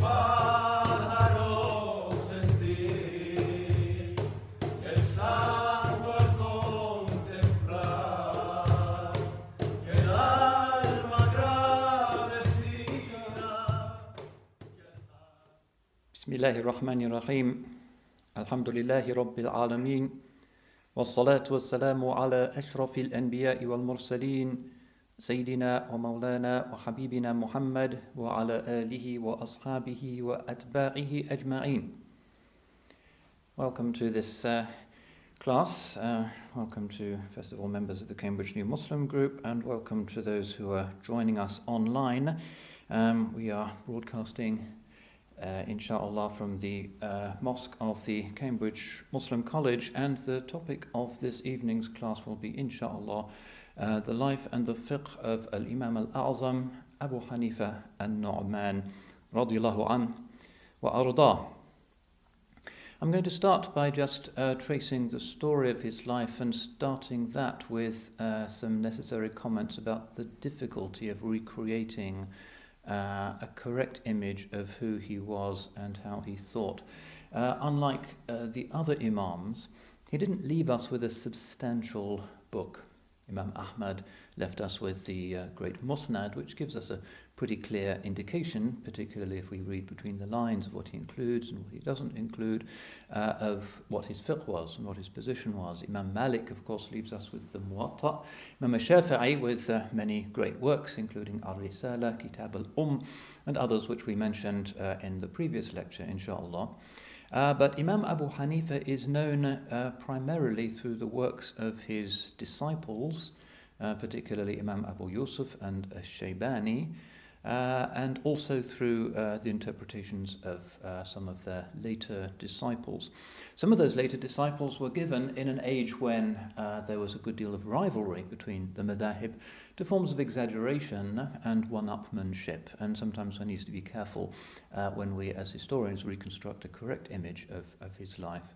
pájaro sentir el santo al contemplar y el alma agradecida. Bismillahirrahmanirrahim. Alhamdulillahi Rabbil Alameen. والصلاة والسلام على أشرف الأنبياء والمرسلين سيدنا ومولانا وحبيبنا محمد وعلى آله وأصحابه وأتباعه أجمعين. Welcome to this class. Welcome to, first of all, members of the Cambridge New Muslim Group, and welcome to those who are joining us online. We are broadcasting inshallah from the mosque of the Cambridge Muslim College, and the topic of this evening's class will be inshallah the life and the fiqh of Imam al-A'zam Abu Hanifa al-Nu'man radiyallahu an wa ardah. I'm going to start by just tracing the story of his life and starting that with some necessary comments about the difficulty of recreating a correct image of who he was and how he thought. Unlike the other Imams, he didn't leave us with a substantial book. Imam Ahmad left us with the great Musnad, which gives us a pretty clear indication, particularly if we read between the lines of what he includes and what he doesn't include, of what his fiqh was and what his position was. Imam Malik, of course, leaves us with the Muwatta. Imam Shafi'i with many great works, including Al-Risala, Kitab al-Umm, and others which we mentioned in the previous lecture, inshallah. But Imam Abu Hanifa is known primarily through the works of his disciples, particularly Imam Abu Yusuf and Shaybani, and also through the interpretations of some of their later disciples. Some of those later disciples were given in an age when there was a good deal of rivalry between the madahib, to forms of exaggeration and one-upmanship, and sometimes one needs to be careful when we as historians reconstruct a correct image of his life.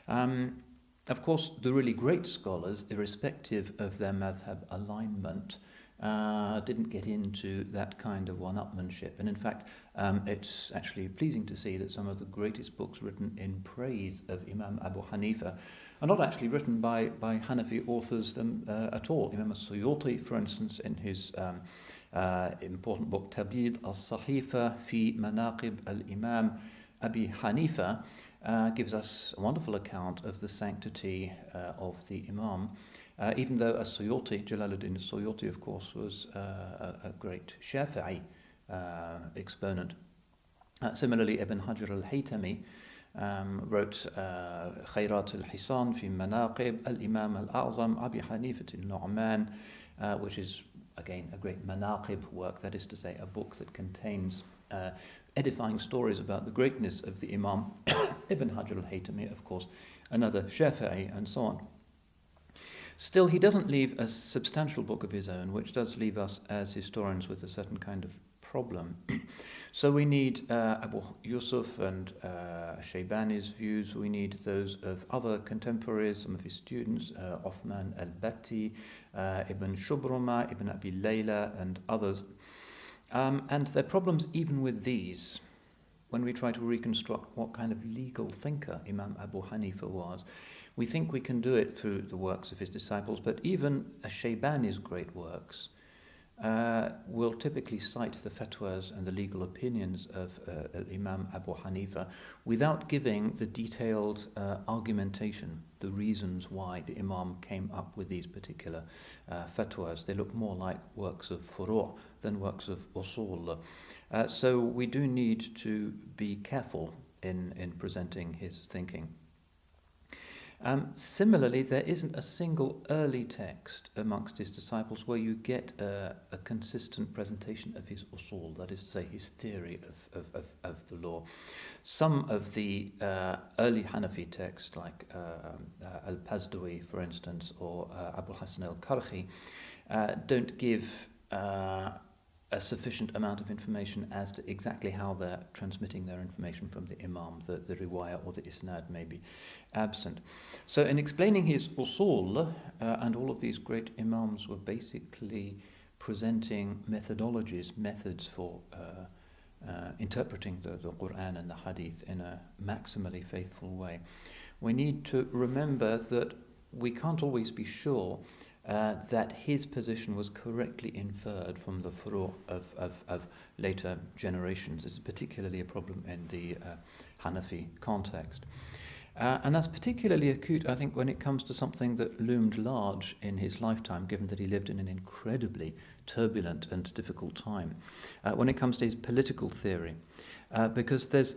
Of course, the really great scholars, irrespective of their madhab alignment, didn't get into that kind of one-upmanship. And in fact, it's actually pleasing to see that some of the greatest books written in praise of Imam Abu Hanifa are not actually written by Hanafi authors at all. Imam al-Suyuti, for instance, in his important book Tabid al-Sahifa fi Manaqib al-Imam Abi Hanifa, gives us a wonderful account of the sanctity of the Imam, even though as-Suyuti, Jalaluddin as-Suyuti, of course, was a great Shafi'i exponent. Similarly, Ibn Hajar al-Haytami wrote Khayrat al-Hisan fi Manaqib al-Imam al-A'zam Abi Hanifa al-Nu'man, which is, again, a great Manaqib work, that is to say, a book that contains edifying stories about the greatness of the Imam. Ibn Hajar al-Haytami, of course, another Shafi'i, and so on. Still, he doesn't leave a substantial book of his own, which does leave us as historians with a certain kind of problem. So we need Abu Yusuf and Shaybani's views. We need those of other contemporaries, some of his students, Uthman al-Batti, Ibn Shubruma, Ibn Abi Layla, and others. And there are problems even with these when we try to reconstruct what kind of legal thinker Imam Abu Hanifa was. We think we can do it through the works of his disciples, but even Shaybani's great works will typically cite the fatwas and the legal opinions of Imam Abu Hanifa without giving the detailed argumentation, the reasons why the Imam came up with these particular fatwas. They look more like works of furu' than works of usul. So we do need to be careful in presenting his thinking. Similarly, there isn't a single early text amongst his disciples where you get a consistent presentation of his usul, that is to say, his theory of the law. Some of the early Hanafi texts, like Al-Pazdui, for instance, or Abu Hassan al-Karhi, don't give a sufficient amount of information as to exactly how they're transmitting their information from the Imam. The riwayah or the isnad may be absent. So in explaining his usul, and all of these great Imams were basically presenting methodologies, methods for interpreting the Quran and the Hadith in a maximally faithful way. We need to remember that we can't always be sure that his position was correctly inferred from the furu' of later generations. This is particularly a problem in the Hanafi context. And that's particularly acute, I think, when it comes to something that loomed large in his lifetime, given that he lived in an incredibly turbulent and difficult time. When it comes to his political theory, because there's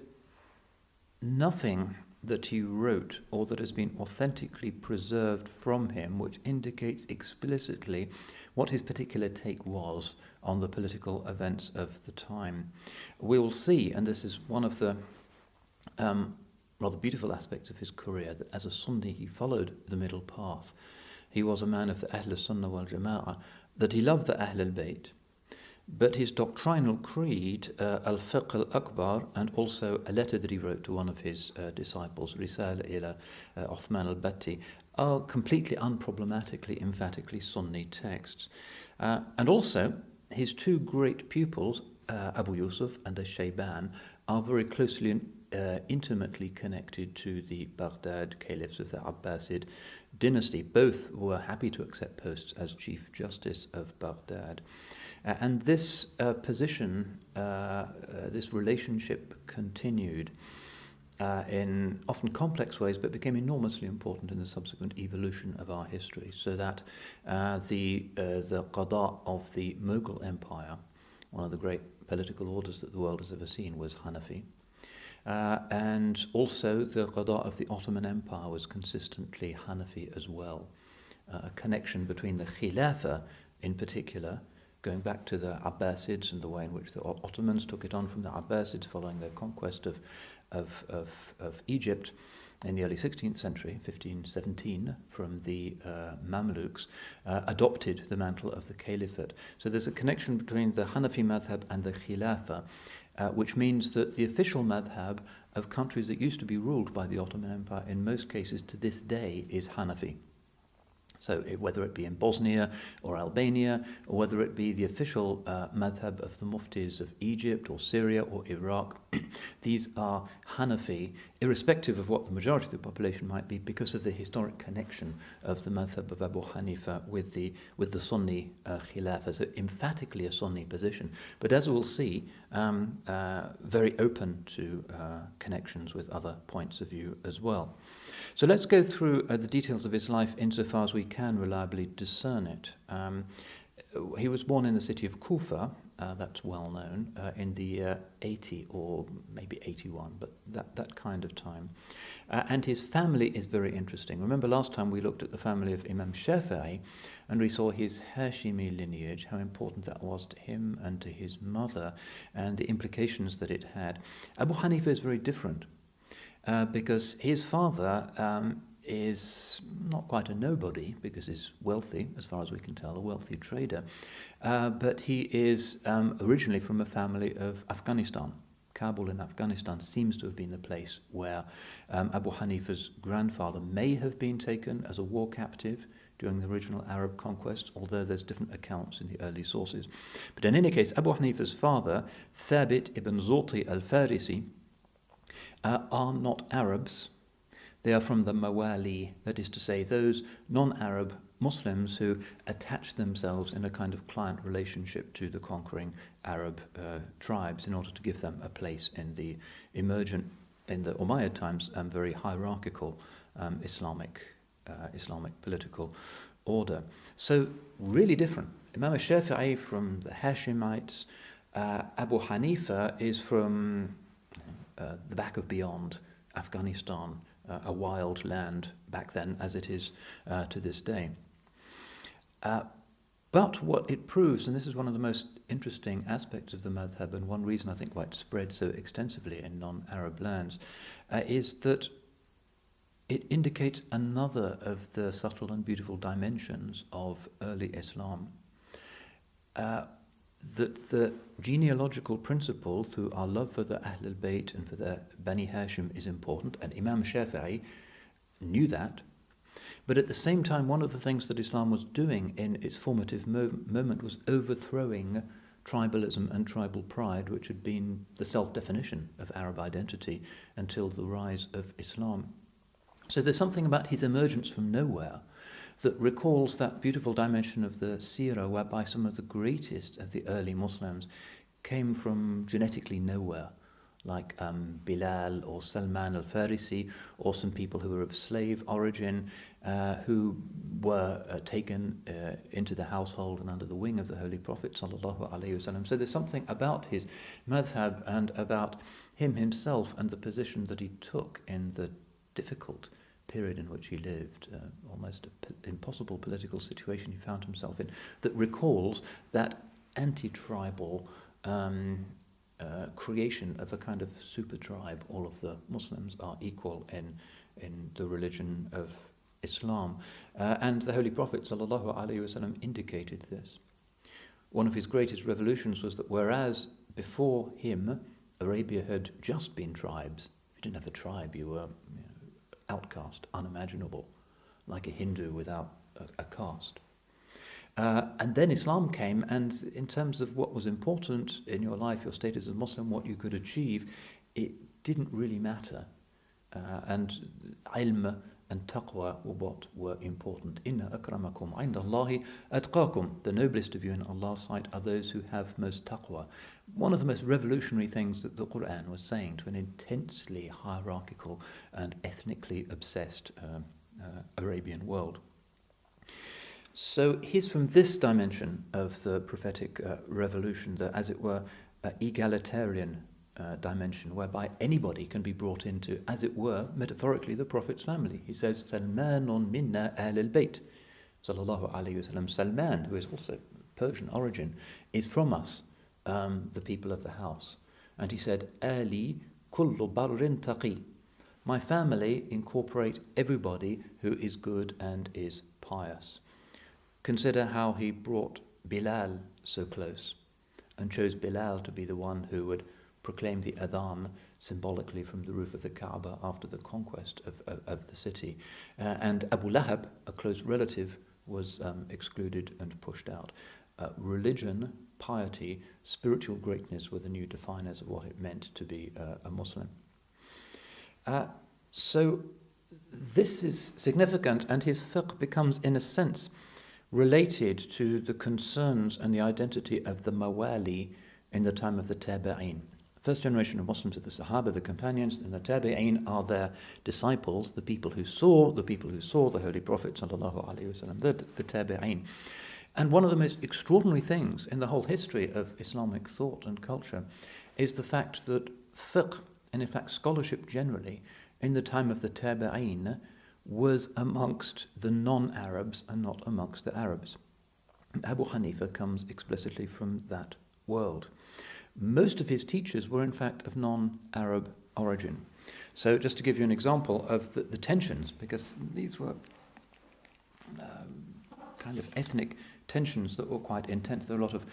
nothing that he wrote or that has been authentically preserved from him which indicates explicitly what his particular take was on the political events of the time. We will see, and this is one of the rather beautiful aspects of his career, that as a Sunni he followed the middle path. He was a man of the Ahl al-Sunnah wal Jama'ah, that he loved the Ahl al-Bayt, but his doctrinal creed, al-Fiqh al-Akbar, and also a letter that he wrote to one of his disciples, Risala ila Uthman al-Batti, are completely unproblematically, emphatically Sunni texts. And also, his two great pupils, Abu Yusuf and Shayban, are very closely and intimately connected to the Baghdad caliphs of the Abbasid dynasty. Both were happy to accept posts as Chief Justice of Baghdad. And this position, this relationship continued in often complex ways, but became enormously important in the subsequent evolution of our history, so that the Qada of the Mughal Empire, one of the great political orders that the world has ever seen, was Hanafi. And also the Qada of the Ottoman Empire was consistently Hanafi as well. A connection between the Khilafah in particular, going back to the Abbasids and the way in which the Ottomans took it on from the Abbasids following their conquest of Egypt in the early 16th century, 1517, from the Mamluks, adopted the mantle of the Caliphate. So there's a connection between the Hanafi madhab and the Khilafah, which means that the official madhab of countries that used to be ruled by the Ottoman Empire in most cases to this day is Hanafi. So whether it be in Bosnia or Albania, or whether it be the official madhab of the muftis of Egypt or Syria or Iraq, these are Hanafi, irrespective of what the majority of the population might be, because of the historic connection of the madhab of Abu Hanifa with the Sunni Khilafah. So emphatically a Sunni position, but as we'll see, very open to connections with other points of view as well. So let's go through the details of his life insofar as we can reliably discern it. He was born in the city of Kufa, that's well known, in the year 80 or maybe 81, but that kind of time. And his family is very interesting. Remember last time we looked at the family of Imam Shafi'i and we saw his Hashimi lineage, how important that was to him and to his mother and the implications that it had. Abu Hanifa is very different. Because his father is not quite a nobody, because he's wealthy, as far as we can tell, a wealthy trader, but he is originally from a family of Afghanistan. Kabul in Afghanistan seems to have been the place where Abu Hanifa's grandfather may have been taken as a war captive during the original Arab conquest, although there's different accounts in the early sources. But in any case, Abu Hanifa's father, Thabit ibn Zuti al-Farisi, are not Arabs. They are from the Mawali, that is to say, those non-Arab Muslims who attach themselves in a kind of client relationship to the conquering Arab tribes in order to give them a place in the emergent, in the Umayyad times, very hierarchical Islamic political order. So really different. Imam Shafi'i from the Hashemites, Abu Hanifa is from the back of beyond, Afghanistan, a wild land back then as it is to this day. But what it proves, and this is one of the most interesting aspects of the madhab, and one reason I think why it spread so extensively in non-Arab lands, is that it indicates another of the subtle and beautiful dimensions of early Islam. That the genealogical principle through our love for the Ahl al-Bayt and for the Bani Hashim is important, and Imam Shafi'i knew that. But at the same time, one of the things that Islam was doing in its formative moment was overthrowing tribalism and tribal pride, which had been the self-definition of Arab identity until the rise of Islam. So there's something about his emergence from nowhere that recalls that beautiful dimension of the seerah, whereby some of the greatest of the early Muslims came from genetically nowhere, like Bilal or Salman al-Farisi, or some people who were of slave origin, who were taken into the household and under the wing of the Holy Prophet sallallahu alaihi wasallam. So there's something about his madhab and about him himself and the position that he took in the difficult period in which he lived, almost an impossible political situation he found himself in, that recalls that anti-tribal creation of a kind of super tribe. All of the Muslims are equal in the religion of Islam. And the Holy Prophet ﷺ indicated this. One of his greatest revolutions was that whereas before him Arabia had just been tribes, if you didn't have a tribe, you were outcast, unimaginable, like a Hindu without a caste. And then Islam came, and in terms of what was important in your life, your status as a Muslim, what you could achieve, it didn't really matter. And ilm and taqwa were what were important. Inna akramakum indallahi atqakum. The noblest of you in Allah's sight are those who have most taqwa. One of the most revolutionary things that the Quran was saying to an intensely hierarchical and ethnically obsessed Arabian world. So he's from this dimension of the prophetic revolution, the, as it were, egalitarian dimension, whereby anybody can be brought into, as it were, metaphorically, the Prophet's family. He says, Salmanun minna ahl al-bayt. Sallallahu alayhi wa sallam. Salman, who is also Persian origin, is from us, the people of the house. And he said, Ali kullu barrin taqi. My family incorporate everybody who is good and is pious. Consider how he brought Bilal so close and chose Bilal to be the one who would proclaim the adhan symbolically from the roof of the Kaaba after the conquest of the city. And Abu Lahab, a close relative, was excluded and pushed out. Religion, piety, spiritual greatness were the new definers of what it meant to be a Muslim. So this is significant, and his fiqh becomes, in a sense, related to the concerns and the identity of the Mawali in the time of the Tabi'een. First generation of Muslims are the Sahaba, the companions, and the Tabi'een are their disciples, the people who saw the Holy Prophet sallallahu alaihi wasallam, the Tabi'een. And one of the most extraordinary things in the whole history of Islamic thought and culture is the fact that fiqh, and in fact scholarship generally, in the time of the Tabi'een was amongst the non-Arabs and not amongst the Arabs. Abu Hanifa comes explicitly from that world. Most of his teachers were in fact of non-Arab origin. So just to give you an example of the tensions, because these were kind of ethnic tensions that were quite intense. There were a lot of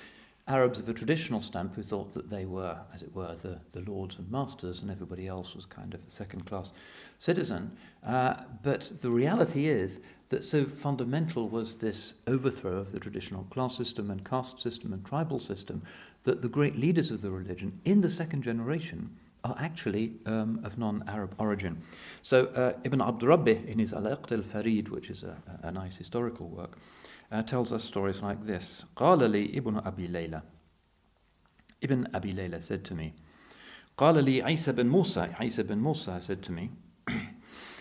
Arabs of a traditional stamp who thought that they were, as it were, the lords and masters, and everybody else was kind of a second-class citizen. But the reality is that so fundamental was this overthrow of the traditional class system and caste system and tribal system that the great leaders of the religion in the second generation are actually of non-Arab origin. So Ibn Abd Rabbih, in his Al-Iqt al-Farid, which is a nice historical work, tells us stories like this. قال لي ابن أبي ليلى. Ibn Abi Layla said to me, قال لي عيسى بن موسى. عيسى بن موسى said to me,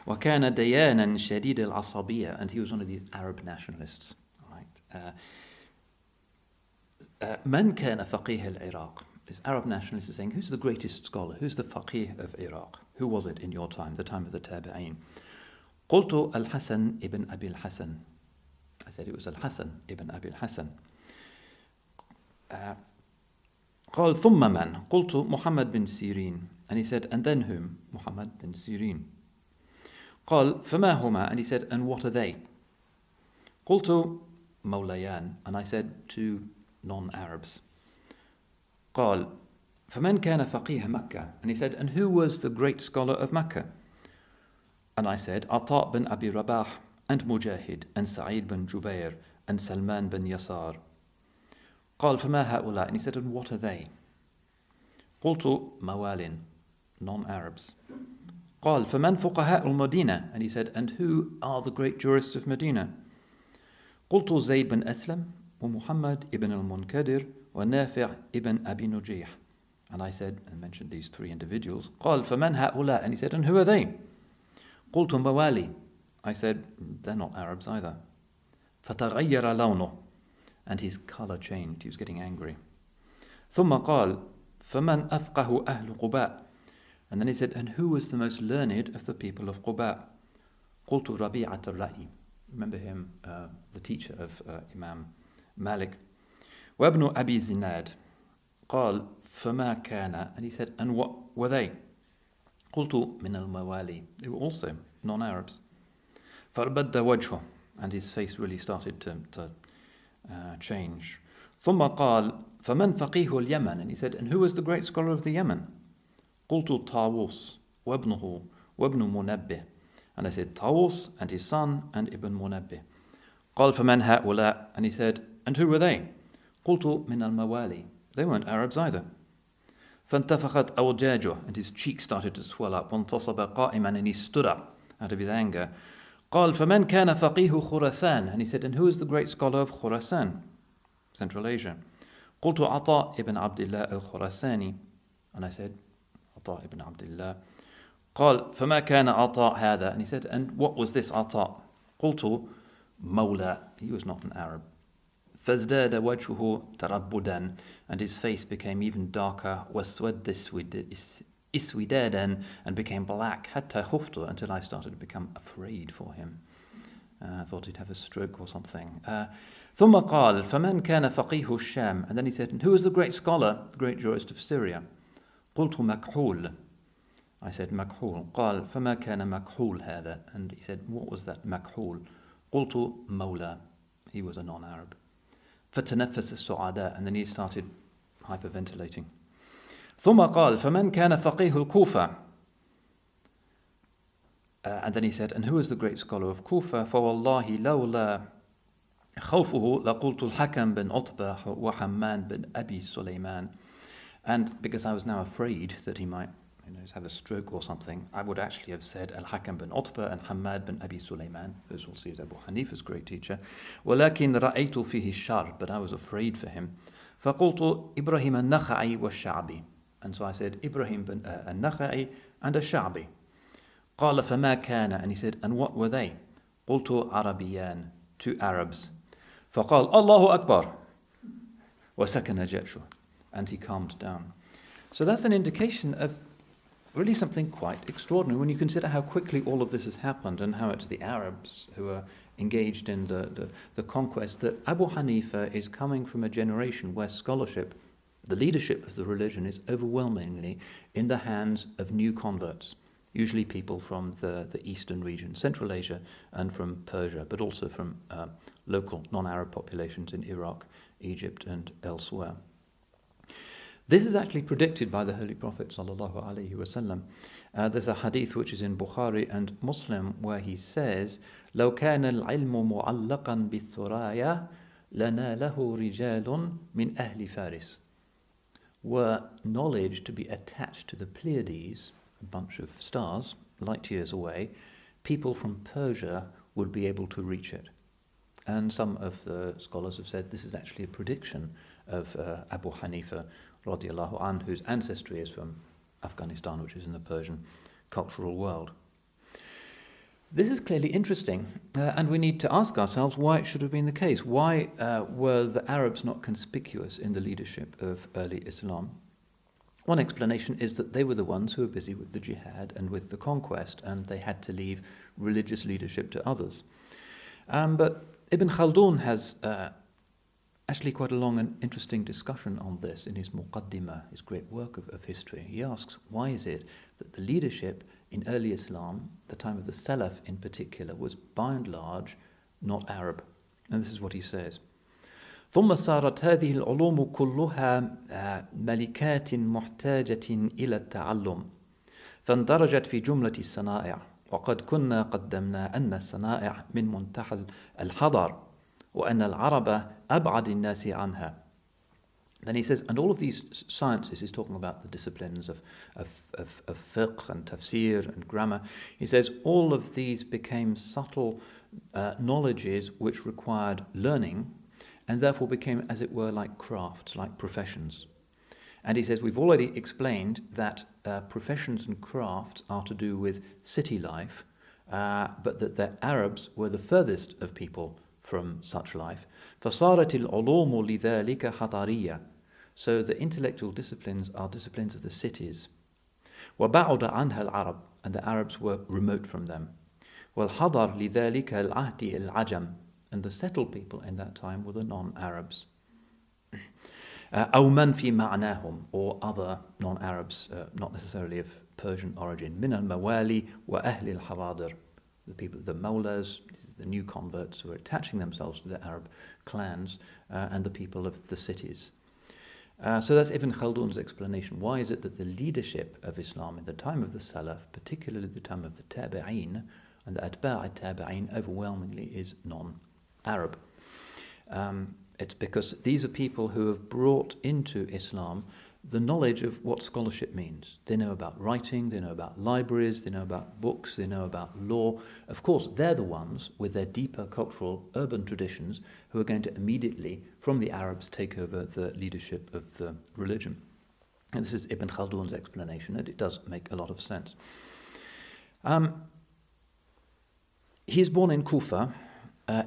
وكان ديانا شديد العصبية, and he was one of these Arab nationalists. Right? من كان فقيه العراق. This Arab nationalist is saying, who's the greatest scholar? Who's the faqih of Iraq? Who was it in your time, the time of the Tabi'een? قلت الحسن ibn Abi al-Hasan. I said it was Al-Hasan ibn Abi al-Hasan. قال ثم من? قلت محمد بن سيرين. And he said, and then whom? Muhammad bin Sirin. قال فما هما? And he said, and what are they? قلت مولايان. And I said, two non-Arabs. قال فمن كان فقيه مكة? And he said, and who was the great scholar of Mecca? And I said, عطاء بن أبي رباح, and Mujahid, and Sa'id bin Jubair, and Salman bin Yasar. قال فما هؤلاء? And he said, and what are they? قلت موال, non-Arabs. قال فمن فقهاء المدينة? And he said, and who are the great jurists of Medina? قلت زيد بن أسلم ومحمد ibn al-Munkadir ونافع ibn Abi Nujih. And I said, and mentioned these three individuals. قال فمن هؤلاء? And he said, and who are they? قلت موالي. I said, they're not Arabs either. فتغير لونه. And his color changed. He was getting angry. ثم قال فمن أفقه أهل قباء? And then he said, and who was the most learned of the people of Quba? قلت ربيعة الرأي. Remember him, the teacher of Imam Malik. وابن أبي زناد. قال فما كان? And he said, and what were they? قلت من الموالي. They were also non-Arabs. فاربد وجهه. And his face really started to change. ثم قال فمن فقيه اليمن? And he said, and who was the great scholar of the Yemen? قلت طاووس وابنه وابن منبه. And I said, Tawus and his son and Ibn Munabbih. قال فمن هؤلاء? And he said, and who were they? قلت من الموالي. They weren't Arabs either. فانتفخت أوجاجه. And his cheeks started to swell up. وانتصب قائما. And he stood up out of his anger. قال فمن كان فقيه خراسان? And he said, and who is the great scholar of Khurasan, Central Asia? قلت عطاء ibn Abdullah al-Khurasani. And I said, عطاء ibn Abdullah. قال فما كان عطاء هذا? And he said, and what was this عطاء? قلت مولى. He was not an Arab. فازداد وجهه تربدا. And his face became even darker. واسود اسودادا. And became black. حتى خفت. Until I started to become afraid for him. I thought he'd have a stroke or something. ثم قال فمن كان فقيه الشام? And then he said, and who was the great scholar, the great jurist of Syria? قلت مكحول. I said مكحول. قال فما كان مكحول هذا? And he said, what was that مكحول? قلت مولى. He was a non-Arab. فتنفس السعداء. And then he started hyperventilating. ثم قال فمن كان فقيه الكوفة? And then he said, and who is the great scholar of Kufa? فوالله لولا خوفه لقلت الحكم بن عتبة وحمان بن أبي سليمان. And because I was now afraid that he might have a stroke or something, I would actually have said Al-Hakam bin Utbah and Hamad bin Abi Sulaiman, as we'll see as Abu Hanifa's great teacher. وَلَكِنْ رَأَيْتُ فِيهِ الشَّرْ. But I was afraid for him. فَقُلْتُ إِبْرَهِيمَ النَّخَعِي وَالشَّعْبِي. And so I said Ibrahim bin al-Nakha'i and al-Sha'bi. قَالَ فَمَا كَانَ. And he said, and what were they? قُلْتُ عَرَبِيَّان. 2 Arabs. فَقَالَ اللَّهُ أَكْبَرُ وَسَكَنَ جَأْشُهُ. And he calmed down. So that's an indication of really something quite extraordinary when you consider how quickly all of this has happened and how it's the Arabs who are engaged in the conquest, that Abu Hanifa is coming from a generation where scholarship, the leadership of the religion, is overwhelmingly in the hands of new converts, usually people from the eastern region, Central Asia, and from Persia, but also from local non-Arab populations in Iraq, Egypt, and elsewhere. This is actually predicted by the Holy Prophet sallallahu alaihi wasallam. There's a hadith which is in Bukhari and Muslim where he says, لو كان العلم معلقا بالثرايا لناله رجال من أهل فارس. Were knowledge to be attached to the Pleiades, a bunch of stars, light years away, people from Persia would be able to reach it. And some of the scholars have said this is actually a prediction of Abu Hanifa radiallahu anh, whose ancestry is from Afghanistan, which is in the Persian cultural world. This is clearly interesting, and we need to ask ourselves why it should have been the case. Why were the Arabs not conspicuous in the leadership of early Islam? One explanation is that they were the ones who were busy with the jihad and with the conquest, and they had to leave religious leadership to others. But Ibn Khaldun has actually quite a long and interesting discussion on this in his Muqaddimah, his great work of history. He asks, why is it that the leadership in early Islam, the time of the Salaf in particular, was by and large not Arab? And this is what he says. ثم صارت هذه العلوم كلها ملكات محتاجة إلى التعلم فاندرجت في جملة الصنائع وقد كنا قدمنا أن الصنائع من منتحى الحضر وأن العرب أبعد الناس عنها. Then he says, and all of these sciences, he's talking about the disciplines of fiqh and tafsir and grammar. He says all of these became subtle knowledges which required learning, and therefore became, as it were, like crafts, like professions. And he says we've already explained that professions and crafts are to do with city life, but that the Arabs were the furthest of people from such life. فَصَارَتِ الْعُلُومُ لِذَلِكَ حَضَارِيَّةً. So the intellectual disciplines are disciplines of the cities. وَبَعُدَ عَنْهَا الْعَرَبِ. And the Arabs were remote from them. وَالْحَضَرْ لِذَلِكَ الْعَهْدِ الْعَجَمِ. And the settled people in that time were the non-Arabs. أَوْ مَنْ فِي مَعْنَاهُمْ. Or other non-Arabs, not necessarily of Persian origin. مِنَ الْمَوَالِي وَأَهْلِ الْحَوَادِرِ. The people, the Mawlas, the new converts who are attaching themselves to the Arab clans, and the people of the cities. So that's Ibn Khaldun's explanation. Why is it that the leadership of Islam in the time of the Salaf, particularly the time of the Tabi'een and the Atba' al-Tabi'een, overwhelmingly is non-Arab? It's because these are people who have brought into Islam the knowledge of what scholarship means. They know about writing, they know about libraries, they know about books, they know about law. Of course, they're the ones with their deeper cultural urban traditions who are going to immediately, from the Arabs, take over the leadership of the religion. And this is Ibn Khaldun's explanation, and it does make a lot of sense. He's born in Kufa,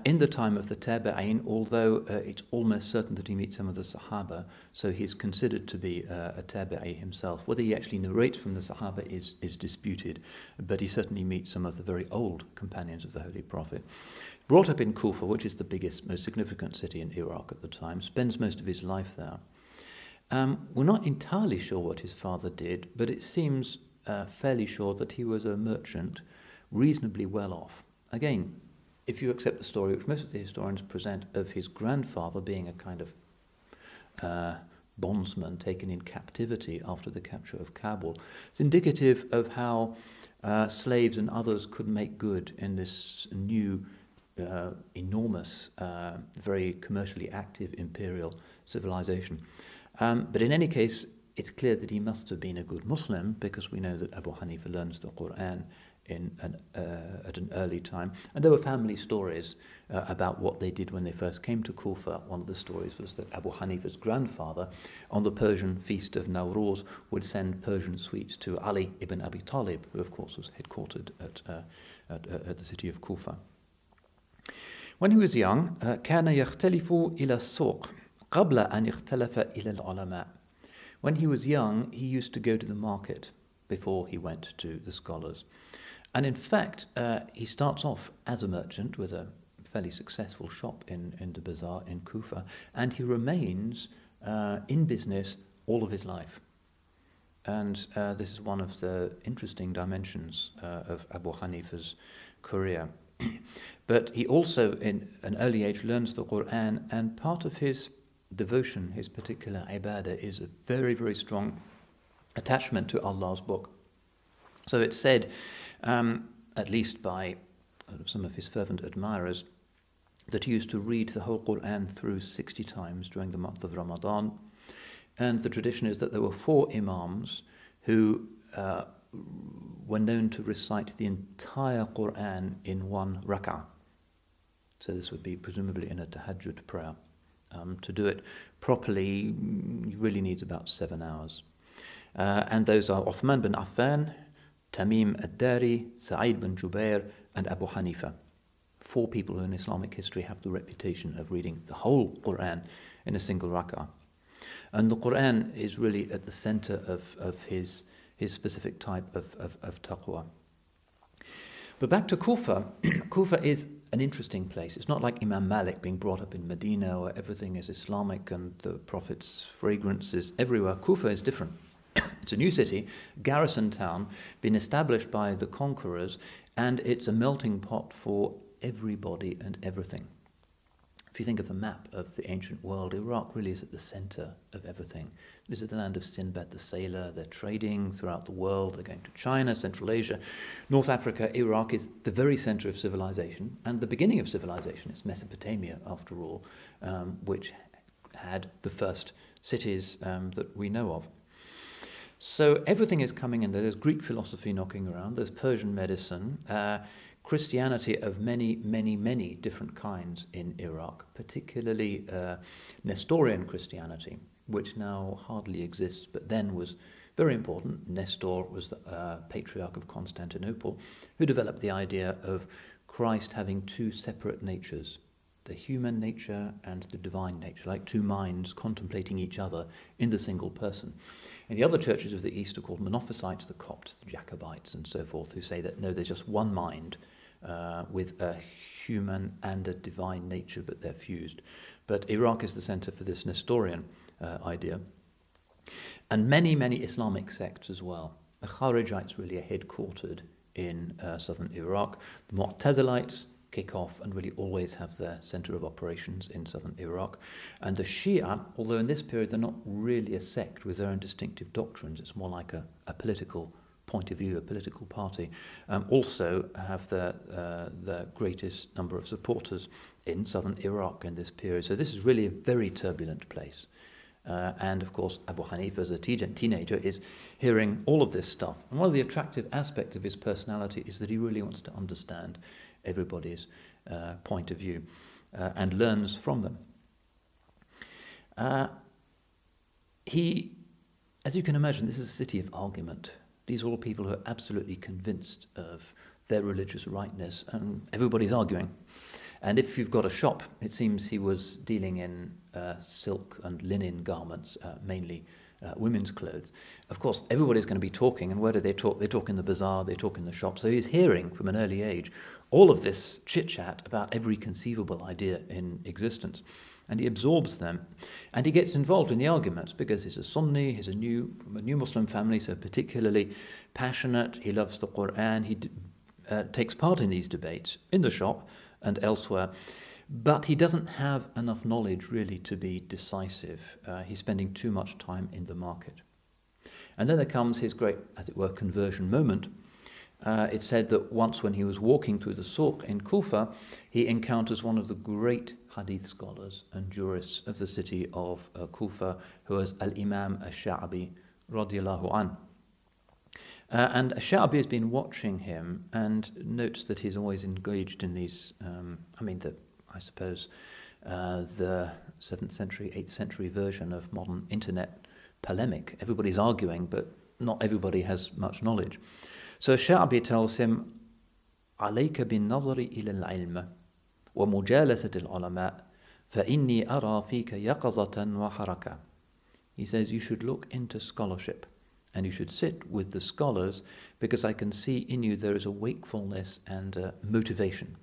in the time of the Tabi'een, although it's almost certain that he meets some of the Sahaba, so he's considered to be a Tabi'i himself. Whether he actually narrates from the Sahaba is disputed, but he certainly meets some of the very old companions of the Holy Prophet. Brought up in Kufa, which is the biggest, most significant city in Iraq at the time, spends most of his life there. We're not entirely sure what his father did, but it seems fairly sure that he was a merchant, reasonably well off. Again, if you accept the story, which most of the historians present, of his grandfather being a kind of bondsman taken in captivity after the capture of Kabul, it's indicative of how slaves and others could make good in this new, enormous, very commercially active imperial civilization. But in any case, it's clear that he must have been a good Muslim, because we know that Abu Hanifa learns the Quran at an early time. And there were family stories about what they did when they first came to Kufa. One of the stories was that Abu Hanifa's grandfather, on the Persian feast of Nowruz, would send Persian sweets to Ali ibn Abi Talib, who of course was headquartered at the city of Kufa. When he was young, كان يختلف إلى السوق قبل أن يختلف إلى العلماء. When he was young, he used to go to the market before he went to the scholars. And in fact, he starts off as a merchant with a fairly successful shop in the bazaar in Kufa, and he remains in business all of his life. And this is one of the interesting dimensions of Abu Hanifa's career. But he also, in an early age, learns the Quran, and part of his devotion, his particular ibadah, is a very, very strong attachment to Allah's book. So it's said, at least by some of his fervent admirers, that he used to read the whole Quran through 60 times during the month of Ramadan. And the tradition is that there were 4 Imams who were known to recite the entire Quran in 1 rak'ah. So this would be presumably in a tahajjud prayer. To do it properly, you really needs about 7 hours. And those are Uthman bin Affan, Tamim ad-Dari, Sa'id bin Jubair, and Abu Hanifa. 4 people who in Islamic history have the reputation of reading the whole Quran in a single rak'ah. And the Quran is really at the center of his specific type of taqwa. But back to Kufa. Kufa is an interesting place. It's not like Imam Malik being brought up in Medina where everything is Islamic and the Prophet's fragrance is everywhere. Kufa is different. It's a new city, garrison town, been established by the conquerors, and it's a melting pot for everybody and everything. If you think of the map of the ancient world, Iraq really is at the center of everything. This is the land of Sinbad the sailor. They're trading throughout the world. They're going to China, Central Asia, North Africa. Iraq is the very center of civilization, and the beginning of civilization is Mesopotamia, after all, which had the first cities that we know of. So everything is coming in there. There's Greek philosophy knocking around. There's Persian medicine. Christianity of many, many, many different kinds in Iraq, particularly Nestorian Christianity, which now hardly exists, but then was very important. Nestor was the patriarch of Constantinople, who developed the idea of Christ having two separate natures, the human nature and the divine nature, like two minds contemplating each other in the single person. And the other churches of the East are called Monophysites, the Copts, the Jacobites, and so forth, who say that no, there's just one mind with a human and a divine nature, but they're fused. But Iraq is the center for this Nestorian idea. And many, many Islamic sects as well. The Kharijites really are headquartered in southern Iraq. The Mu'tazilites kick off and really always have their center of operations in southern Iraq. And the Shia, although in this period they're not really a sect with their own distinctive doctrines, it's more like a political point of view, a political party, also have the greatest number of supporters in southern Iraq in this period. So this is really a very turbulent place. And of course, Abu Hanifa, as a teenager, is hearing all of this stuff. And one of the attractive aspects of his personality is that he really wants to understand everybody's point of view and learns from them. He, as you can imagine, this is a city of argument. These are all people who are absolutely convinced of their religious rightness, and everybody's arguing. And if you've got a shop, it seems he was dealing in silk and linen garments, mainly women's clothes. Of course, everybody's going to be talking, and where do they talk? They talk in the bazaar, they talk in the shop. So he's hearing from an early age all of this chit-chat about every conceivable idea in existence. And he absorbs them, and he gets involved in the arguments because he's a Sunni, he's from a new Muslim family, so particularly passionate. He loves the Quran. He takes part in these debates in the shop and elsewhere, but he doesn't have enough knowledge really to be decisive. He's spending too much time in the market. And then there comes his great, as it were, conversion moment. It's said that once when he was walking through the Souq in Kufa, he encounters one of the great hadith scholars and jurists of the city of Kufa, who is Al-Imam Al-Sha'bi, radiallahu an. And Al-Sha'bi has been watching him and notes that he's always engaged in these, the 7th century, 8th century version of modern internet polemic. Everybody's arguing, but not everybody has much knowledge. So Sha'bi tells him, عليك بالنظر إلى العلم ومجالسة العلماء فإني أرى فيك يقظة وحركة. He says you should look into scholarship and you should sit with the scholars because I can see in you there is a wakefulness and motivation.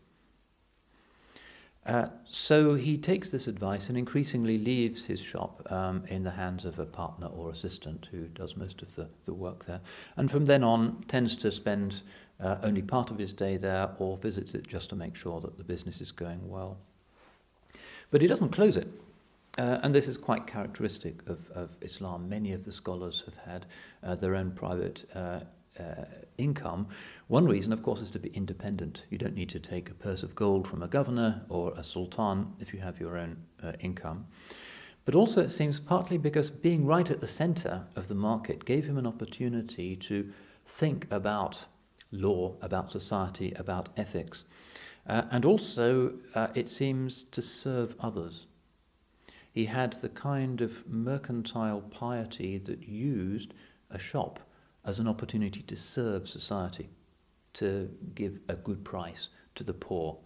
So he takes this advice and increasingly leaves his shop in the hands of a partner or assistant who does most of the work there. And from then on tends to spend only part of his day there or visits it just to make sure that the business is going well. But he doesn't close it. And this is quite characteristic of Islam. Many of the scholars have had their own private income. One reason, of course, is to be independent. You don't need to take a purse of gold from a governor or a sultan if you have your own income. But also it seems partly because being right at the center of the market gave him an opportunity to think about law, about society, about ethics. And also, it seems, to serve others. He had the kind of mercantile piety that used a shop as an opportunity to serve society, to give a good price to the poor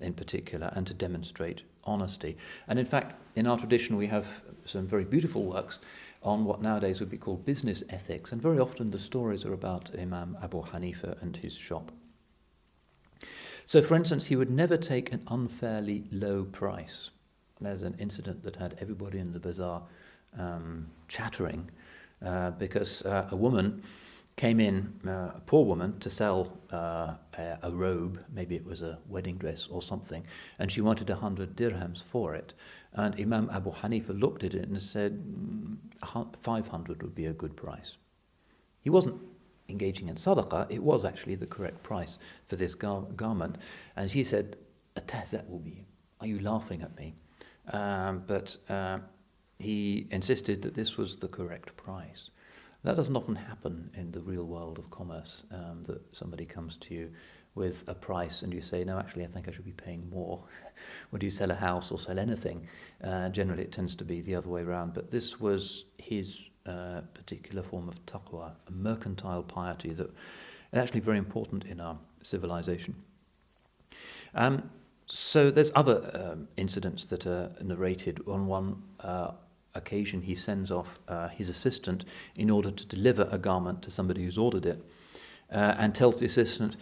in particular, and to demonstrate honesty. And in fact, in our tradition we have some very beautiful works on what nowadays would be called business ethics, and very often the stories are about Imam Abu Hanifa and his shop. So for instance, he would never take an unfairly low price. There's an incident that had everybody in the bazaar chattering because a woman came in, a poor woman, to sell a robe, maybe it was a wedding dress or something, and she wanted 100 dirhams for it. And Imam Abu Hanifa looked at it and said, 500 would be a good price. He wasn't engaging in sadaqah, it was actually the correct price for this garment. And she said, "Atahza'u bi, are you laughing at me?" But he insisted that this was the correct price. That doesn't often happen in the real world of commerce, that somebody comes to you with a price and you say, no, actually, I think I should be paying more. When you sell a house or sell anything, generally it tends to be the other way around. But this was his particular form of taqwa, a mercantile piety that is actually very important in our civilization. So there's other incidents that are narrated. On one occasion, he sends off his assistant in order to deliver a garment to somebody who's ordered it, and tells the assistant,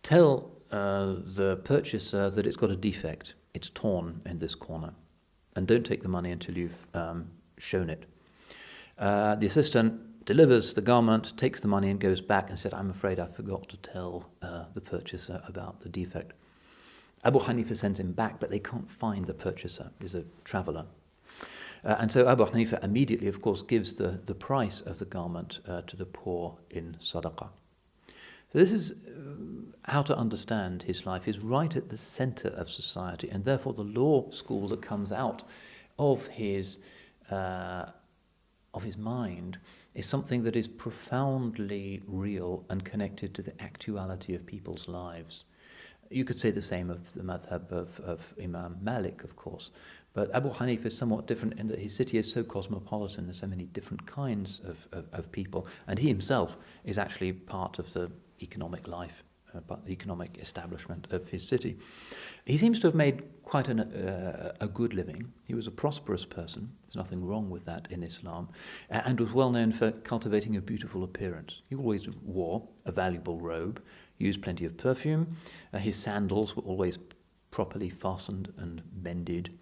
tell the purchaser that it's got a defect, it's torn in this corner, and don't take the money until you've shown it. The assistant delivers the garment, takes the money and goes back and said, I'm afraid I forgot to tell the purchaser about the defect. Abu Hanifa sends him back, but they can't find the purchaser. He's a traveller. And so Abu Hanifa immediately, of course, gives the price of the garment to the poor in sadaqah. So this is how to understand his life. He's right at the centre of society, and therefore the law school that comes out of his mind is something that is profoundly real and connected to the actuality of people's lives. You could say the same of the madhab of Imam Malik, of course. But Abu Hanifa is somewhat different in that his city is so cosmopolitan. There's so many different kinds of people. And he himself is actually part of the economic life, the economic establishment of his city. He seems to have made quite a good living. He was a prosperous person. There's nothing wrong with that in Islam. And was well known for cultivating a beautiful appearance. He always wore a valuable robe, used plenty of perfume. His sandals were always properly fastened and mended,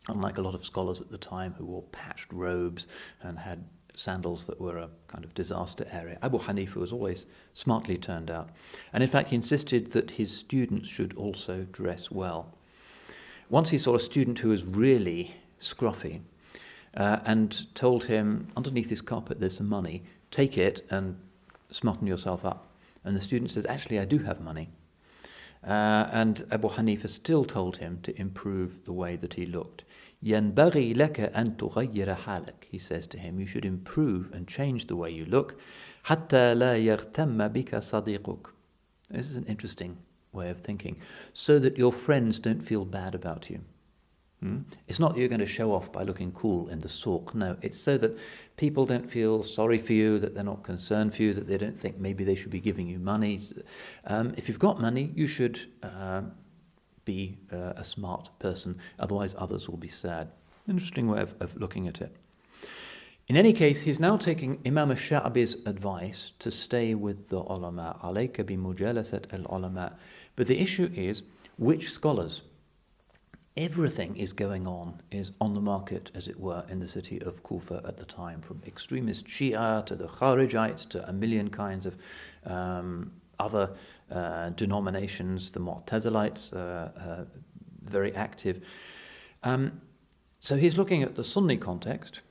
unlike a lot of scholars at the time who wore patched robes and had sandals that were a kind of disaster area. Abu Hanifa was always smartly turned out. And in fact, he insisted that his students should also dress well. Once he saw a student who was really scruffy and told him, underneath this carpet there's some money, take it and smarten yourself up. And the student says, actually, I do have money. And Abu Hanifa still told him to improve the way that he looked. يَنْبَغِي لَكَ أَن تُغَيِّرَ حَالَكَ. He says to him, you should improve and change the way you look. حَتَّى لَا يَغْتَمَّ بِكَ صَدِيقُكَ. This is an interesting way of thinking. So that your friends don't feel bad about you. It's not that you're going to show off by looking cool in the souk. No, it's so that people don't feel sorry for you, that they're not concerned for you, that they don't think maybe they should be giving you money. If you've got money, you should be a smart person. Otherwise, others will be sad. Interesting way of looking at it. In any case, he's now taking Imam al-Sha'bi's advice to stay with the ulama. عَلَيْكَ بِمُجَالَسَةِ الْعُلَمَاءِ. But the issue is, which scholars? Everything is on the market, as it were, in the city of Kufa at the time, from extremist Shia to the Kharijites to a million kinds of other denominations, the Mu'tazilites, very active. So he's looking at the Sunni context.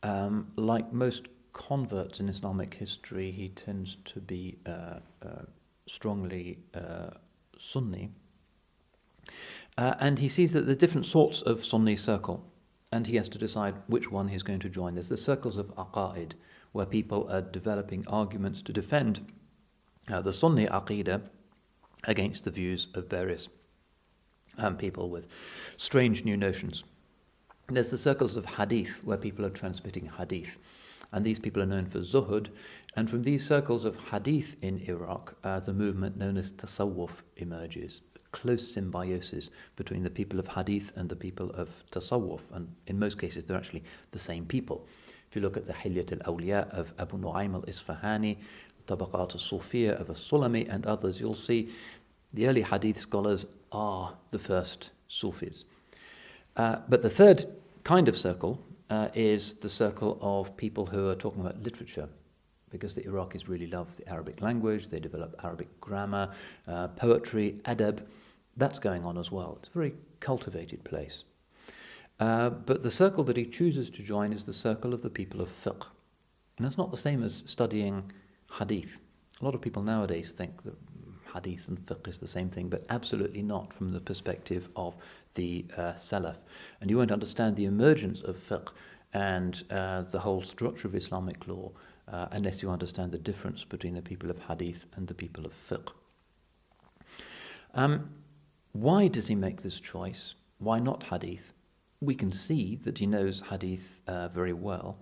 Like most converts in Islamic history, he tends to be strongly Sunni. And he sees that there's different sorts of Sunni circle, and he has to decide which one he's going to join. There's the circles of aqa'id, where people are developing arguments to defend the Sunni aqidah against the views of various people with strange new notions. There's the circles of hadith, where people are transmitting hadith, and these people are known for zuhud. And from these circles of hadith in Iraq, the movement known as tasawwuf emerges. Close symbiosis between the people of hadith and the people of tasawwuf, and in most cases they're actually the same people. If you look at the Hilyat al-Awliya of Abu Nu'aym al-Isfahani, Tabaqat al-Sufiyya of al-Sulami and others, you'll see the early hadith scholars are the first Sufis. But the third kind of circle is the circle of people who are talking about literature, because the Iraqis really love the Arabic language, they develop Arabic grammar, poetry, adab. That's going on as well. It's a very cultivated place. But the circle that he chooses to join is the circle of the people of fiqh. And that's not the same as studying hadith. A lot of people nowadays think that hadith and fiqh is the same thing, but absolutely not from the perspective of the Salaf. And you won't understand the emergence of fiqh and the whole structure of Islamic law unless you understand the difference between the people of hadith and the people of fiqh. Why does he make this choice? Why not hadith? We can see that he knows hadith very well,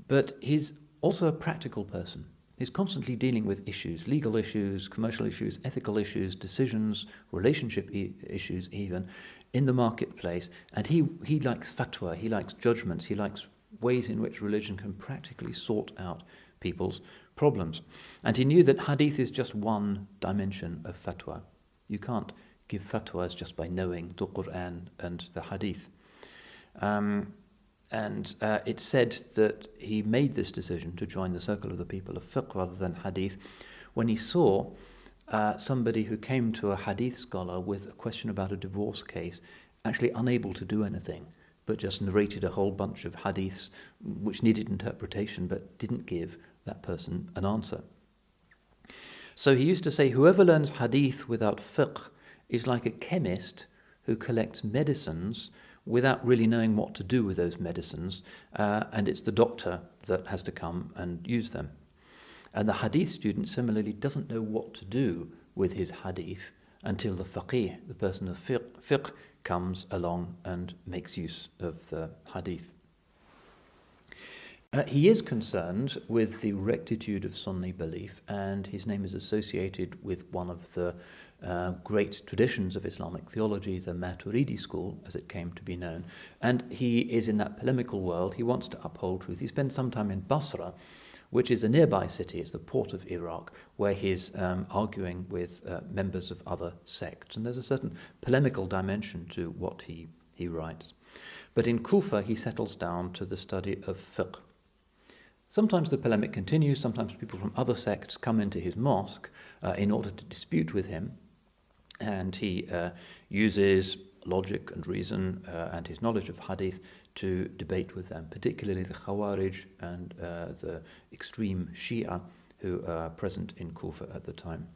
but he's also a practical person. He's constantly dealing with issues, legal issues, commercial issues, ethical issues, decisions, relationship issues even, in the marketplace. And he likes fatwa, he likes judgments, he likes ways in which religion can practically sort out people's problems. And he knew that hadith is just one dimension of fatwa. You can't give fatwas just by knowing the Quran and the hadith. And it's said that he made this decision to join the circle of the people of fiqh rather than hadith when he saw somebody who came to a hadith scholar with a question about a divorce case, actually unable to do anything, but just narrated a whole bunch of hadiths which needed interpretation but didn't give that person an answer. So he used to say, whoever learns hadith without fiqh is like a chemist who collects medicines without really knowing what to do with those medicines, and it's the doctor that has to come and use them. And the hadith student similarly doesn't know what to do with his hadith until the faqih, the person of fiqh, comes along and makes use of the hadith. He is concerned with the rectitude of Sunni belief, and his name is associated with one of the great traditions of Islamic theology, the Maturidi school, as it came to be known. And he is in that polemical world. He wants to uphold truth. He spends some time in Basra, which is a nearby city. It's the port of Iraq, where he's arguing with members of other sects. And there's a certain polemical dimension to what he writes. But in Kufa, he settles down to the study of fiqh. Sometimes the polemic continues. Sometimes people from other sects come into his mosque in order to dispute with him. And he uses logic and reason and his knowledge of hadith to debate with them, particularly the Khawarij and the extreme Shia who are present in Kufa at the time.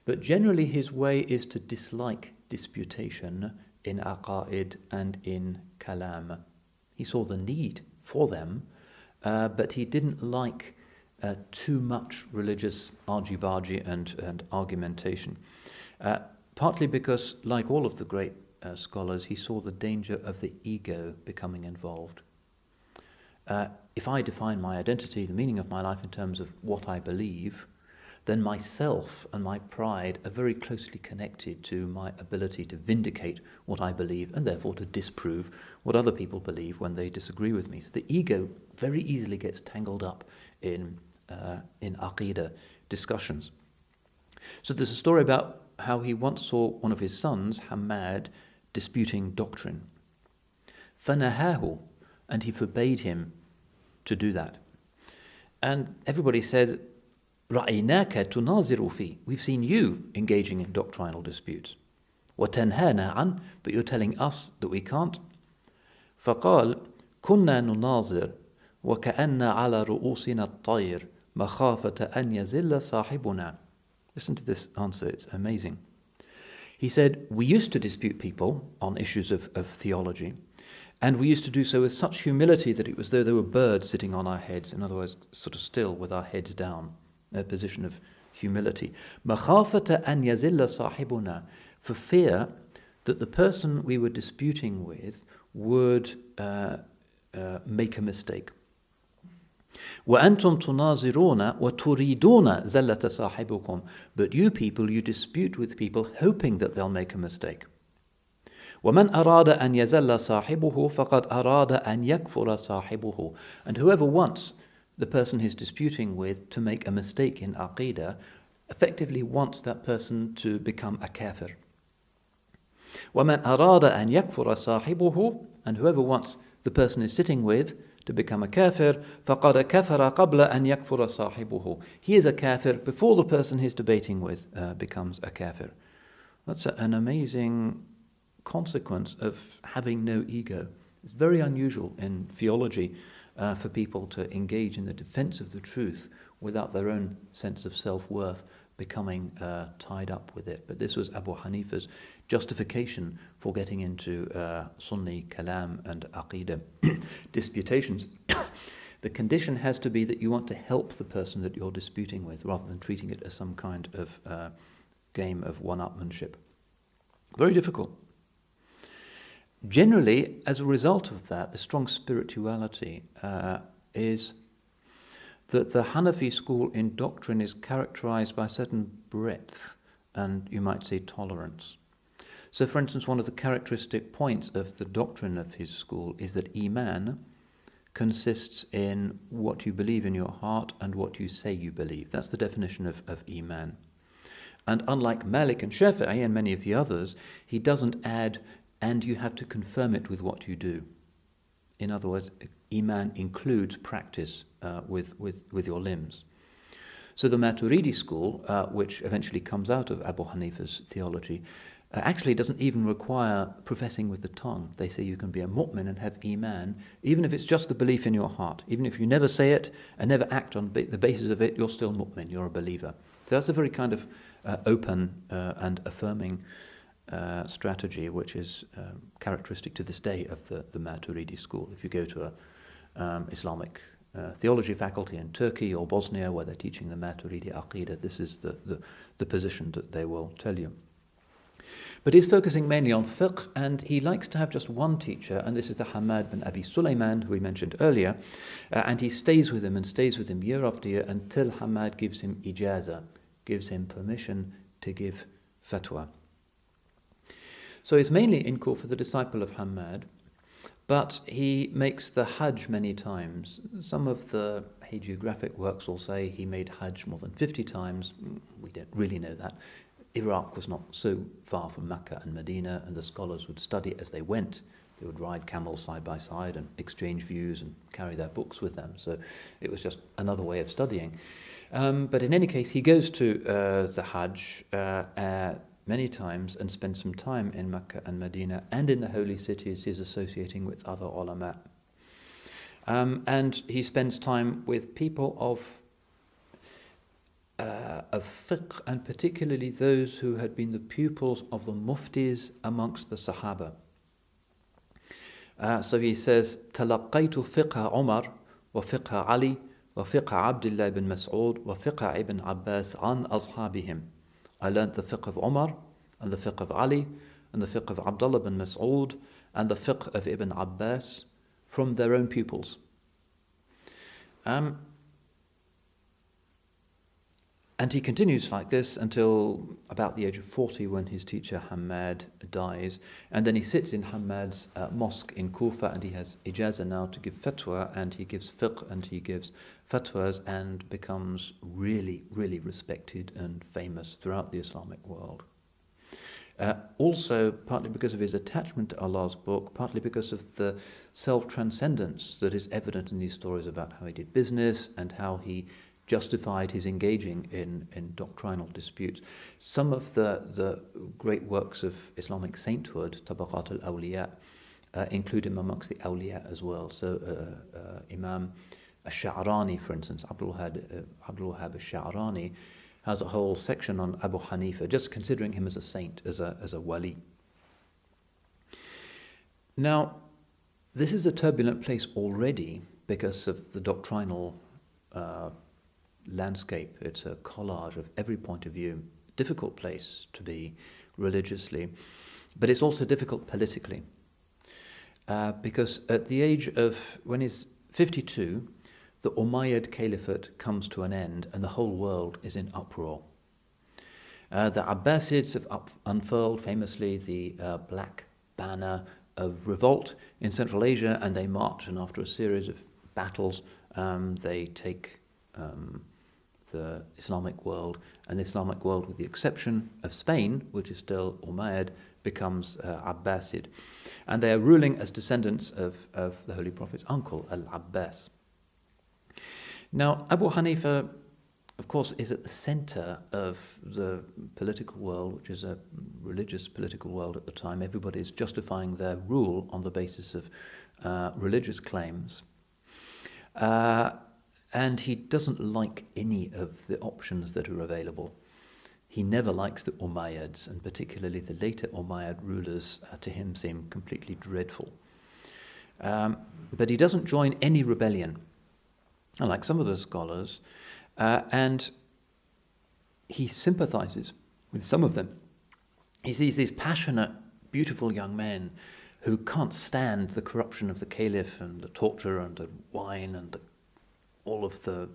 But generally his way is to dislike disputation in aqa'id and in kalam. He saw the need for them, but he didn't like too much religious argy-bargy and argumentation. Partly because, like all of the great scholars, he saw the danger of the ego becoming involved. If I define my identity, the meaning of my life in terms of what I believe, then myself and my pride are very closely connected to my ability to vindicate what I believe and therefore to disprove what other people believe when they disagree with me. So the ego very easily gets tangled up in aqidah discussions. So there's a story about how he once saw one of his sons, Hamad, disputing doctrine. فَنَهَاهُ, and he forbade him to do that. And everybody said, رَأَيْنَاكَ تُنَاظِرُ فِي, we've seen you engaging in doctrinal disputes. وَتَنْهَانَا عَنْ, but you're telling us that we can't. فَقَالْ كُنَّا نُنَاظِرُ وَكَأَنَّ عَلَى رُؤُوسِنَا الطَّيْرِ مَخَافَةَ أَنْ يَزِلَّ صَاحِبُنَا. Listen to this answer, it's amazing. He said, we used to dispute people on issues of theology, and we used to do so with such humility that it was though there were birds sitting on our heads, in other words, sort of still with our heads down, a position of humility. مَخَافَةَ أَنْ يَزِلَّ صَاحِبُنَا, for fear that the person we were disputing with would make a mistake. وَأَنْتُمْ تُنَاظِرُونَ وَتُرِيدُونَ زَلَّةَ صَاحِبُكُمْ, but you people, you dispute with people hoping that they'll make a mistake. وَمَنْ أَرَادَ أَنْ يَزَلَّ صَاحِبُهُ فَقَدْ أَرَادَ أَنْ يَكْفُرَ صَاحِبُهُ, and whoever wants the person he's disputing with to make a mistake in aqidah effectively wants that person to become a kafir. وَمَنْ أَرَادَ أَنْ يَكْفُرَ صَاحِبُهُ, and whoever wants the person he's sitting with to become a kafir, فَقَدْ كَفَرَ قَبْلَ أَنْ يَكْفُرَ صَاحِبُهُ, he is a kafir before the person he's debating with becomes a kafir. That's an amazing consequence of having no ego. It's very unusual in theology for people to engage in the defense of the truth without their own sense of self-worth becoming tied up with it. But this was Abu Hanifa's justification for getting into Sunni kalam and aqidah disputations. The condition has to be that you want to help the person that you're disputing with, rather than treating it as some kind of game of one-upmanship. Very difficult. Generally, as a result of that, the strong spirituality is that the Hanafi school in doctrine is characterized by a certain breadth and, you might say, tolerance. So, for instance, one of the characteristic points of the doctrine of his school is that Iman consists in what you believe in your heart and what you say you believe. That's the definition of Iman. And unlike Malik and Shafi'i and many of the others, he doesn't add, and you have to confirm it with what you do. In other words, Iman includes practice with your limbs. So the Maturidi school, which eventually comes out of Abu Hanifa's theology, actually doesn't even require professing with the tongue. They say you can be a mu'min and have Iman, even if it's just the belief in your heart. Even if you never say it and never act on the basis of it, you're still mu'min, you're a believer. So that's a very kind of open and affirming strategy, which is characteristic to this day of the Maturidi school. If you go to a Islamic theology faculty in Turkey or Bosnia where they're teaching the Maturidi Aqidah, this is the position that they will tell you. But he's focusing mainly on fiqh, and he likes to have just one teacher, and this is the Hamad bin Abi Sulaiman, who we mentioned earlier, and he stays with him year after year until Hamad gives him ijazah, gives him permission to give fatwa. So he's mainly in Kufa, the disciple of Hamad, but he makes the Hajj many times. Some of the hagiographic works will say he made Hajj more than 50 times. We don't really know that. Iraq was not so far from Mecca and Medina, and the scholars would study as they went. They would ride camels side by side and exchange views and carry their books with them. So it was just another way of studying. But in any case, he goes to the Hajj many times and spends some time in Mecca and Medina, and in the holy cities he's associating with other ulama. And he spends time with people of fiqh, and particularly those who had been the pupils of the muftis amongst the Sahaba. So he says, تلقيت فقه عمر وفقه علي وفقه عبد الله بن مسعود وفقه ابن عباس عن أصحابهم. I learned the fiqh of Umar and the fiqh of Ali and the fiqh of Abdullah bin Mas'ud and the fiqh of Ibn Abbas from their own pupils. And he continues like this until about the age of 40, when his teacher Hamad dies. And then he sits in Hamad's mosque in Kufa, and he has ijazah now to give fatwa, and he gives fiqh and he gives fatwas, and becomes really, really respected and famous throughout the Islamic world. Also, partly because of his attachment to Allah's book, partly because of the self-transcendence that is evident in these stories about how he did business and how he justified his engaging in doctrinal disputes. Some of the great works of Islamic sainthood, Tabaqat al-Awliya, include him amongst the awliya as well. So Imam al-Sha'rani, for instance, Abdul Wahhab al-Sha'rani, has a whole section on Abu Hanifa, just considering him as a saint, as a wali. Now, this is a turbulent place already because of the doctrinal landscape. It's a collage of every point of view. Difficult place to be religiously, but it's also difficult politically, because at the age of, when he's 52, the Umayyad Caliphate comes to an end and the whole world is in uproar. The Abbasids have unfurled famously the black banner of revolt in Central Asia, and they march, and after a series of battles they take the Islamic world, and the Islamic world, with the exception of Spain, which is still Umayyad, becomes Abbasid. And they are ruling as descendants of the Holy Prophet's uncle, Al-Abbas. Now, Abu Hanifa, of course, is at the center of the political world, which is a religious political world at the time. Everybody is justifying their rule on the basis of religious claims. And he doesn't like any of the options that are available. he never likes the Umayyads, and particularly the later Umayyad rulers to him seem completely dreadful. But he doesn't join any rebellion, unlike some of the scholars, and he sympathizes with some of them. He sees these passionate, beautiful young men who can't stand the corruption of the caliph and the torture and the wine and all of the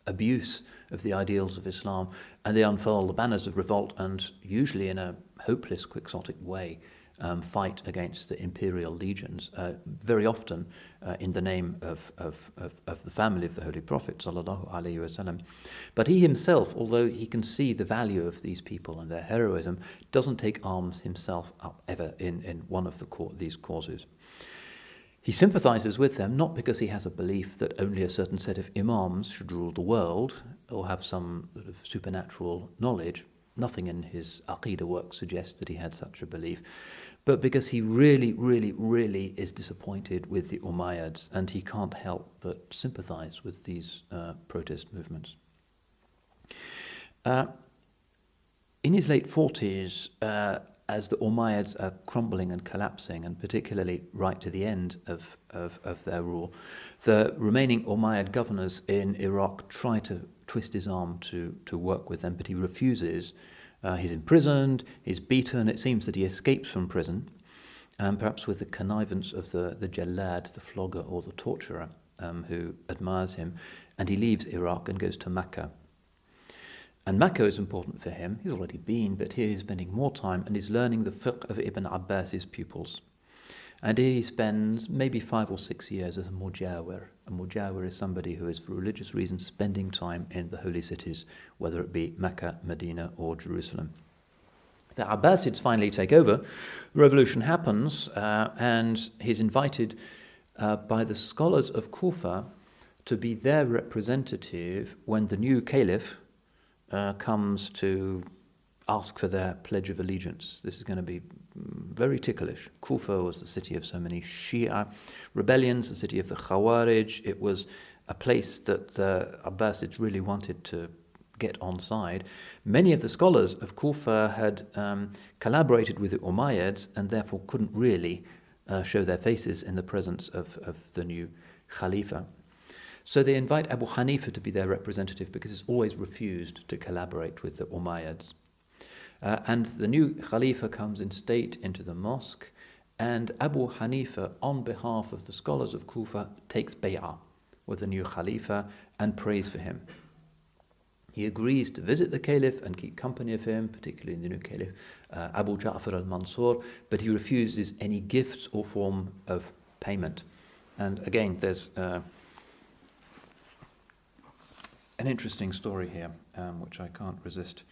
abuse of the ideals of Islam, and they unfurl the banners of revolt and, usually in a hopeless, quixotic way, fight against the imperial legions, very often in the name of the family of the Holy Prophet sallallahu alaihi wasallam. But he himself, although he can see the value of these people and their heroism, doesn't take arms himself up ever in one of these causes. He sympathizes with them not because he has a belief that only a certain set of imams should rule the world or have some sort of supernatural knowledge. Nothing in his Aqidah work suggests that he had such a belief, but because he really, really, really is disappointed with the Umayyads, and he can't help but sympathize with these protest movements. In his late 40s, as the Umayyads are crumbling and collapsing, and particularly right to the end of their rule, the remaining Umayyad governors in Iraq try to twist his arm to work with them, but he refuses. He's imprisoned, he's beaten. It seems that he escapes from prison, perhaps with the connivance of the Jallad, the flogger or the torturer, who admires him, and he leaves Iraq and goes to Mecca. And Mecca is important for him. He's already been, but here he's spending more time and he's learning the fiqh of Ibn Abbas's pupils. And here he spends maybe 5 or 6 years as a mujawir. A mujawir is somebody who is, for religious reasons, spending time in the holy cities, whether it be Mecca, Medina, or Jerusalem. The Abbasids finally take over. The revolution happens, and he's invited by the scholars of Kufa to be their representative when the new caliph comes to ask for their pledge of allegiance. This is going to be very ticklish. Kufa was the city of so many Shia rebellions, the city of the Khawarij. It was a place that the Abbasids really wanted to get on side. Many of the scholars of Kufa had collaborated with the Umayyads and therefore couldn't really show their faces in the presence of the new Khalifa. So they invite Abu Hanifa to be their representative because he's always refused to collaborate with the Umayyads. And the new Khalifa comes in state into the mosque, and Abu Hanifa, on behalf of the scholars of Kufa, takes bay'ah with the new Khalifa and prays for him. He agrees to visit the Caliph and keep company of him, particularly the new Caliph, Abu Ja'far al-Mansur, but he refuses any gifts or form of payment. And again, there's an interesting story here, which I can't resist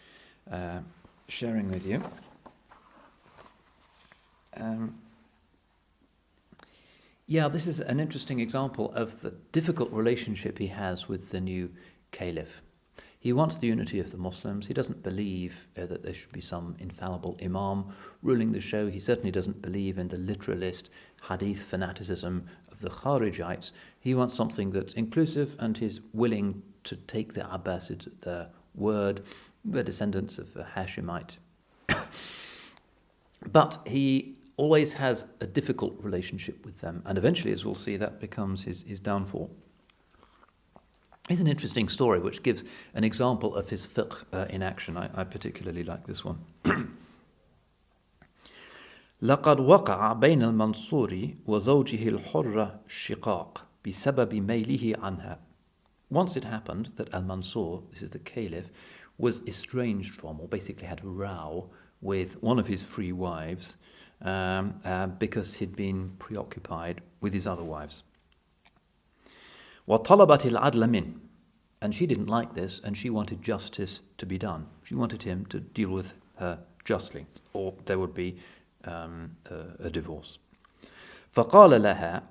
sharing with you. This is an interesting example of the difficult relationship he has with the new caliph. He wants the unity of the Muslims. He doesn't believe that there should be some infallible imam ruling the show. He certainly doesn't believe in the literalist hadith fanaticism of the Kharijites. He wants something that's inclusive, and he's willing to take the Abbasids at their word, the descendants of the Hashemite. But he always has a difficult relationship with them, and eventually, as we'll see, that becomes his downfall. Here's an interesting story which gives an example of his fiqh in action. I particularly like this one. لقد وقع بين المنصور وزوجه الحرة شقاق بسبب ميله عنها. Once it happened that Al-Mansur, this is the caliph, was estranged from, or basically had a row with one of his free wives because he'd been preoccupied with his other wives. وَطَلَبَتِ الْعَدْلَ مِنْهُ, and she didn't like this, and she wanted justice to be done. She wanted him to deal with her justly, or there would be a divorce. فَقَالَ لَهَا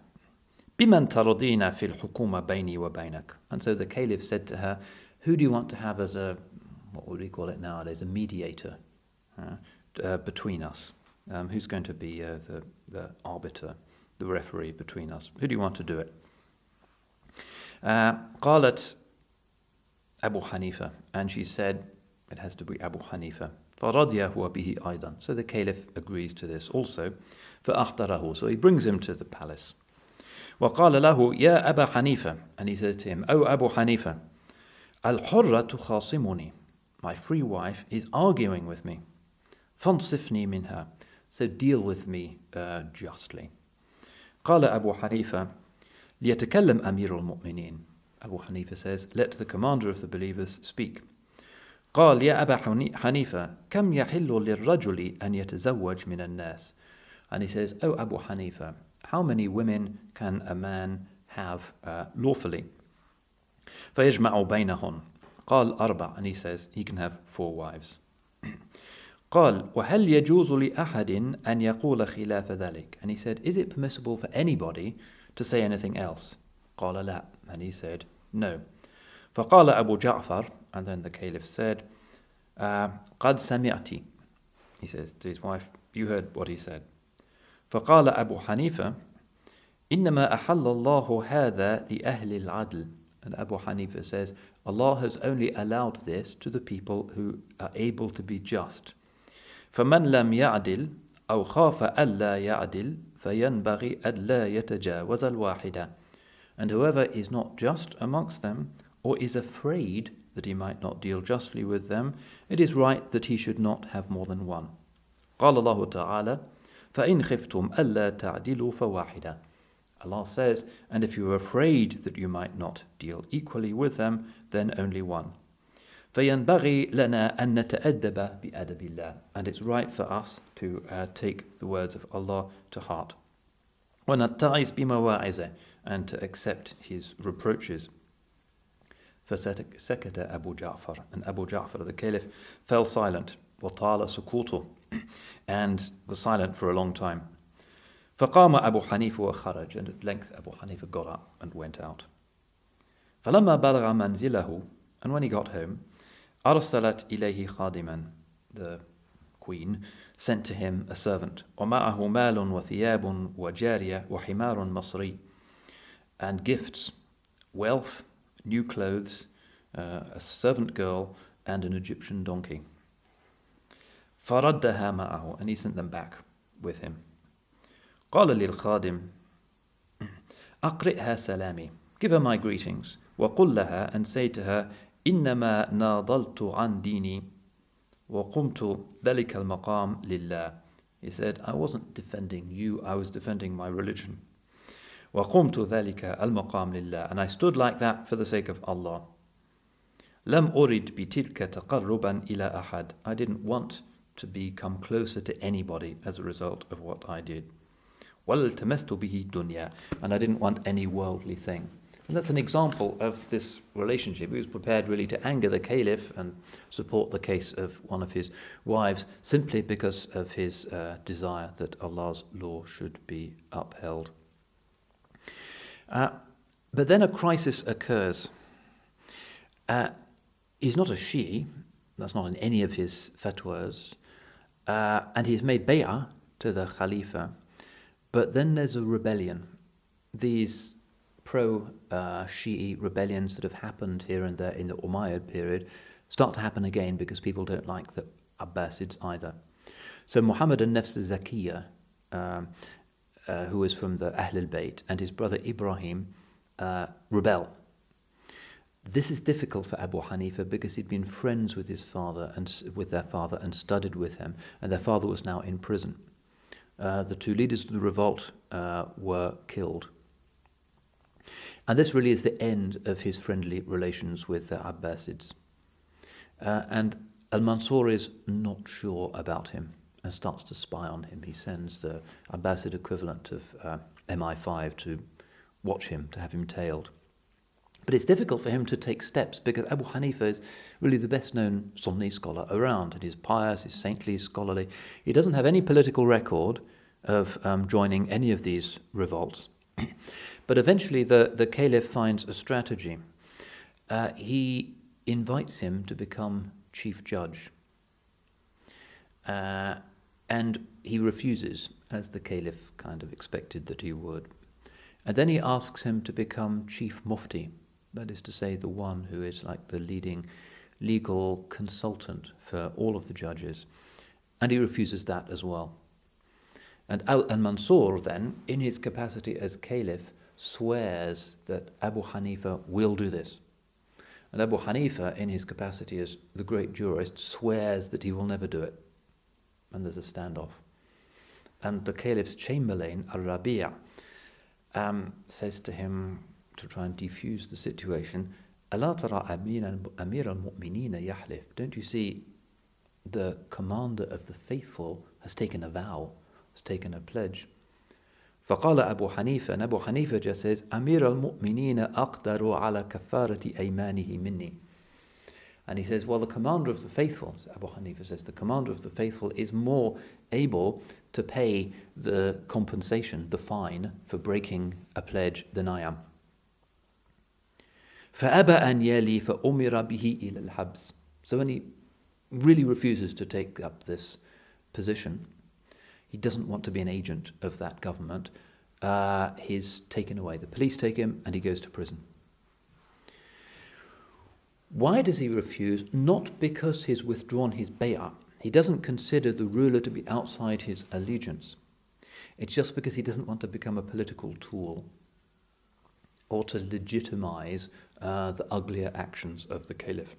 بِمَنْ تَرَضِينَ فِي الْحُكُومَةِ بَيْنِي وَبَيْنَكَ. And so the caliph said to her, who do you want to have as a, what would we call it nowadays, a mediator between us? Who's going to be the arbiter, the referee between us? Who do you want to do it? قالت Abu Hanifa, and she said, It has to be Abu Hanifa. فَرَضِيَ هُوَ بِهِ أَيْضًا. So the caliph agrees to this also. فَأَخْتَرَهُ. So he brings him to the palace. وَقَالَ لَهُ يَا أَبَا حَنِيفَةَ. And he says to him, O Abu Hanifa, الْحُرَّةُ خَاصِمُنِي. My free wife is arguing with me. فَانْصِفْنِي مِنْهَا. So deal with me justly. قال أبو حنيفة ليتكلم أمير المؤمنين. Abu Hanifa says, let the commander of the believers speak. قال يا أبا حنيفة كم يحل للرجل أن يتزوج من الناس. And he says, O Abu Hanifa, how many women can a man have lawfully? فيجمع بينهن. قال أربع. And he says he can have 4 wives. قال وهل يجوز لأحد أن يقول خلاف ذلك. And he said, is it permissible for anybody to say anything else? قال لا. And he said, no. فقال أبو جعفر. And then the caliph said, قد سمعتي. He says to his wife, you heard what he said. فقال أبو حنيفة إنما أحل الله هذا لأهل العدل. And Abu Hanifa says, Allah has only allowed this to the people who are able to be just. فمن لم يعدل أو خاف ألا يعدل فينبغي ألا يتجاوز الواحدة. And whoever is not just amongst them, or is afraid that he might not deal justly with them, it is right that he should not have more than one. قال الله تعالى فإن خفتم ألا تعدلوا فواحدة. Allah says, and if you are afraid that you might not deal equally with them, then only one. فينبغي لنا أن نتأدب بأدب الله. And it's right for us to take the words of Allah to heart. ونتعظ بمواعظه. And to accept his reproaches. فسكت أبو جعفر. And Abu Ja'far, the caliph, fell silent. وطال سكوته. And was silent for a long time. فقام أبو حنيفة وخرج. And at length Abu Hanifa got up and went out. فلما بلغ منزله. And when he got home, أرسلت إليه خادما. The queen sent to him a servant. ومعه مال وثياب وجارية وحمار مصري. And gifts, wealth, new clothes, a servant girl, and an Egyptian donkey. فردها معه. And he sent them back with him. قال للخادم أقرئها سلامي. Give her my greetings. وقل لها, and say to her, إنما ناضلت عن ديني وقمت ذلك المقام لله. He said, I wasn't defending you, I was defending my religion. وقمت ذلك المقام لله. And I stood like that for the sake of Allah. لم أرد بتلك تقربا إلى أحد. I didn't want to become closer to anybody as a result of what I did. وَالْتَمَسْتُ بِهِ دُنْيَا. And I didn't want any worldly thing. And that's an example of this relationship. He was prepared really to anger the caliph and support the case of one of his wives simply because of his desire that Allah's law should be upheld. But then a crisis occurs. He's not a Shi'i, that's not in any of his fatwas, and he's made bay'ah to the Khalifa, but then there's a rebellion. These pro-Shi'i rebellions that have happened here and there in the Umayyad period start to happen again because people don't like the Abbasids either. So Muhammad al-Nafs al-Zakiyya, who was from the Ahl al-Bayt, and his brother Ibrahim rebel. This is difficult for Abu Hanifa because he'd been friends with his father and with their father and studied with him, and their father was now in prison. The 2 leaders of the revolt were killed. And this really is the end of his friendly relations with the Abbasids. And Al-Mansur is not sure about him and starts to spy on him. He sends the Abbasid equivalent of MI5 to watch him, to have him tailed. But it's difficult for him to take steps because Abu Hanifa is really the best known Sunni scholar around, and he's pious, he's saintly, scholarly. He doesn't have any political record of joining any of these revolts. But eventually the caliph finds a strategy. He invites him to become chief judge. And he refuses, as the caliph kind of expected that he would. And then he asks him to become chief mufti, that is to say, the one who is like the leading legal consultant for all of the judges, and he refuses that as well. And Al-Mansur then, in his capacity as caliph, swears that Abu Hanifa will do this. And Abu Hanifa, in his capacity as the great jurist, swears that he will never do it. And there's a standoff. And the caliph's chamberlain, Al-Rabi', says to him, to try and defuse the situation, أَلَا تَرَى أَمِيرَ الْمُؤْمِنِينَ يَحْلِفُ. Don't you see the commander of the faithful has taken a vow, has taken a pledge? فقال أبو حنيفة, and Abu Hanifa just says, أمير المؤمنين أقدر على كفارة أيمانه مني. And he says, well, the commander of the faithful, Abu Hanifa says, the commander of the faithful is more able to pay the compensation, the fine, for breaking a pledge than I am. فأبى أن يلي فأمر به إلى الحبس. So when he really refuses to take up this position, he doesn't want to be an agent of that government, he's taken away. The police take him and he goes to prison. Why does he refuse? Not because he's withdrawn his bay'ah. He doesn't consider the ruler to be outside his allegiance. It's just because he doesn't want to become a political tool or to legitimize the uglier actions of the caliph.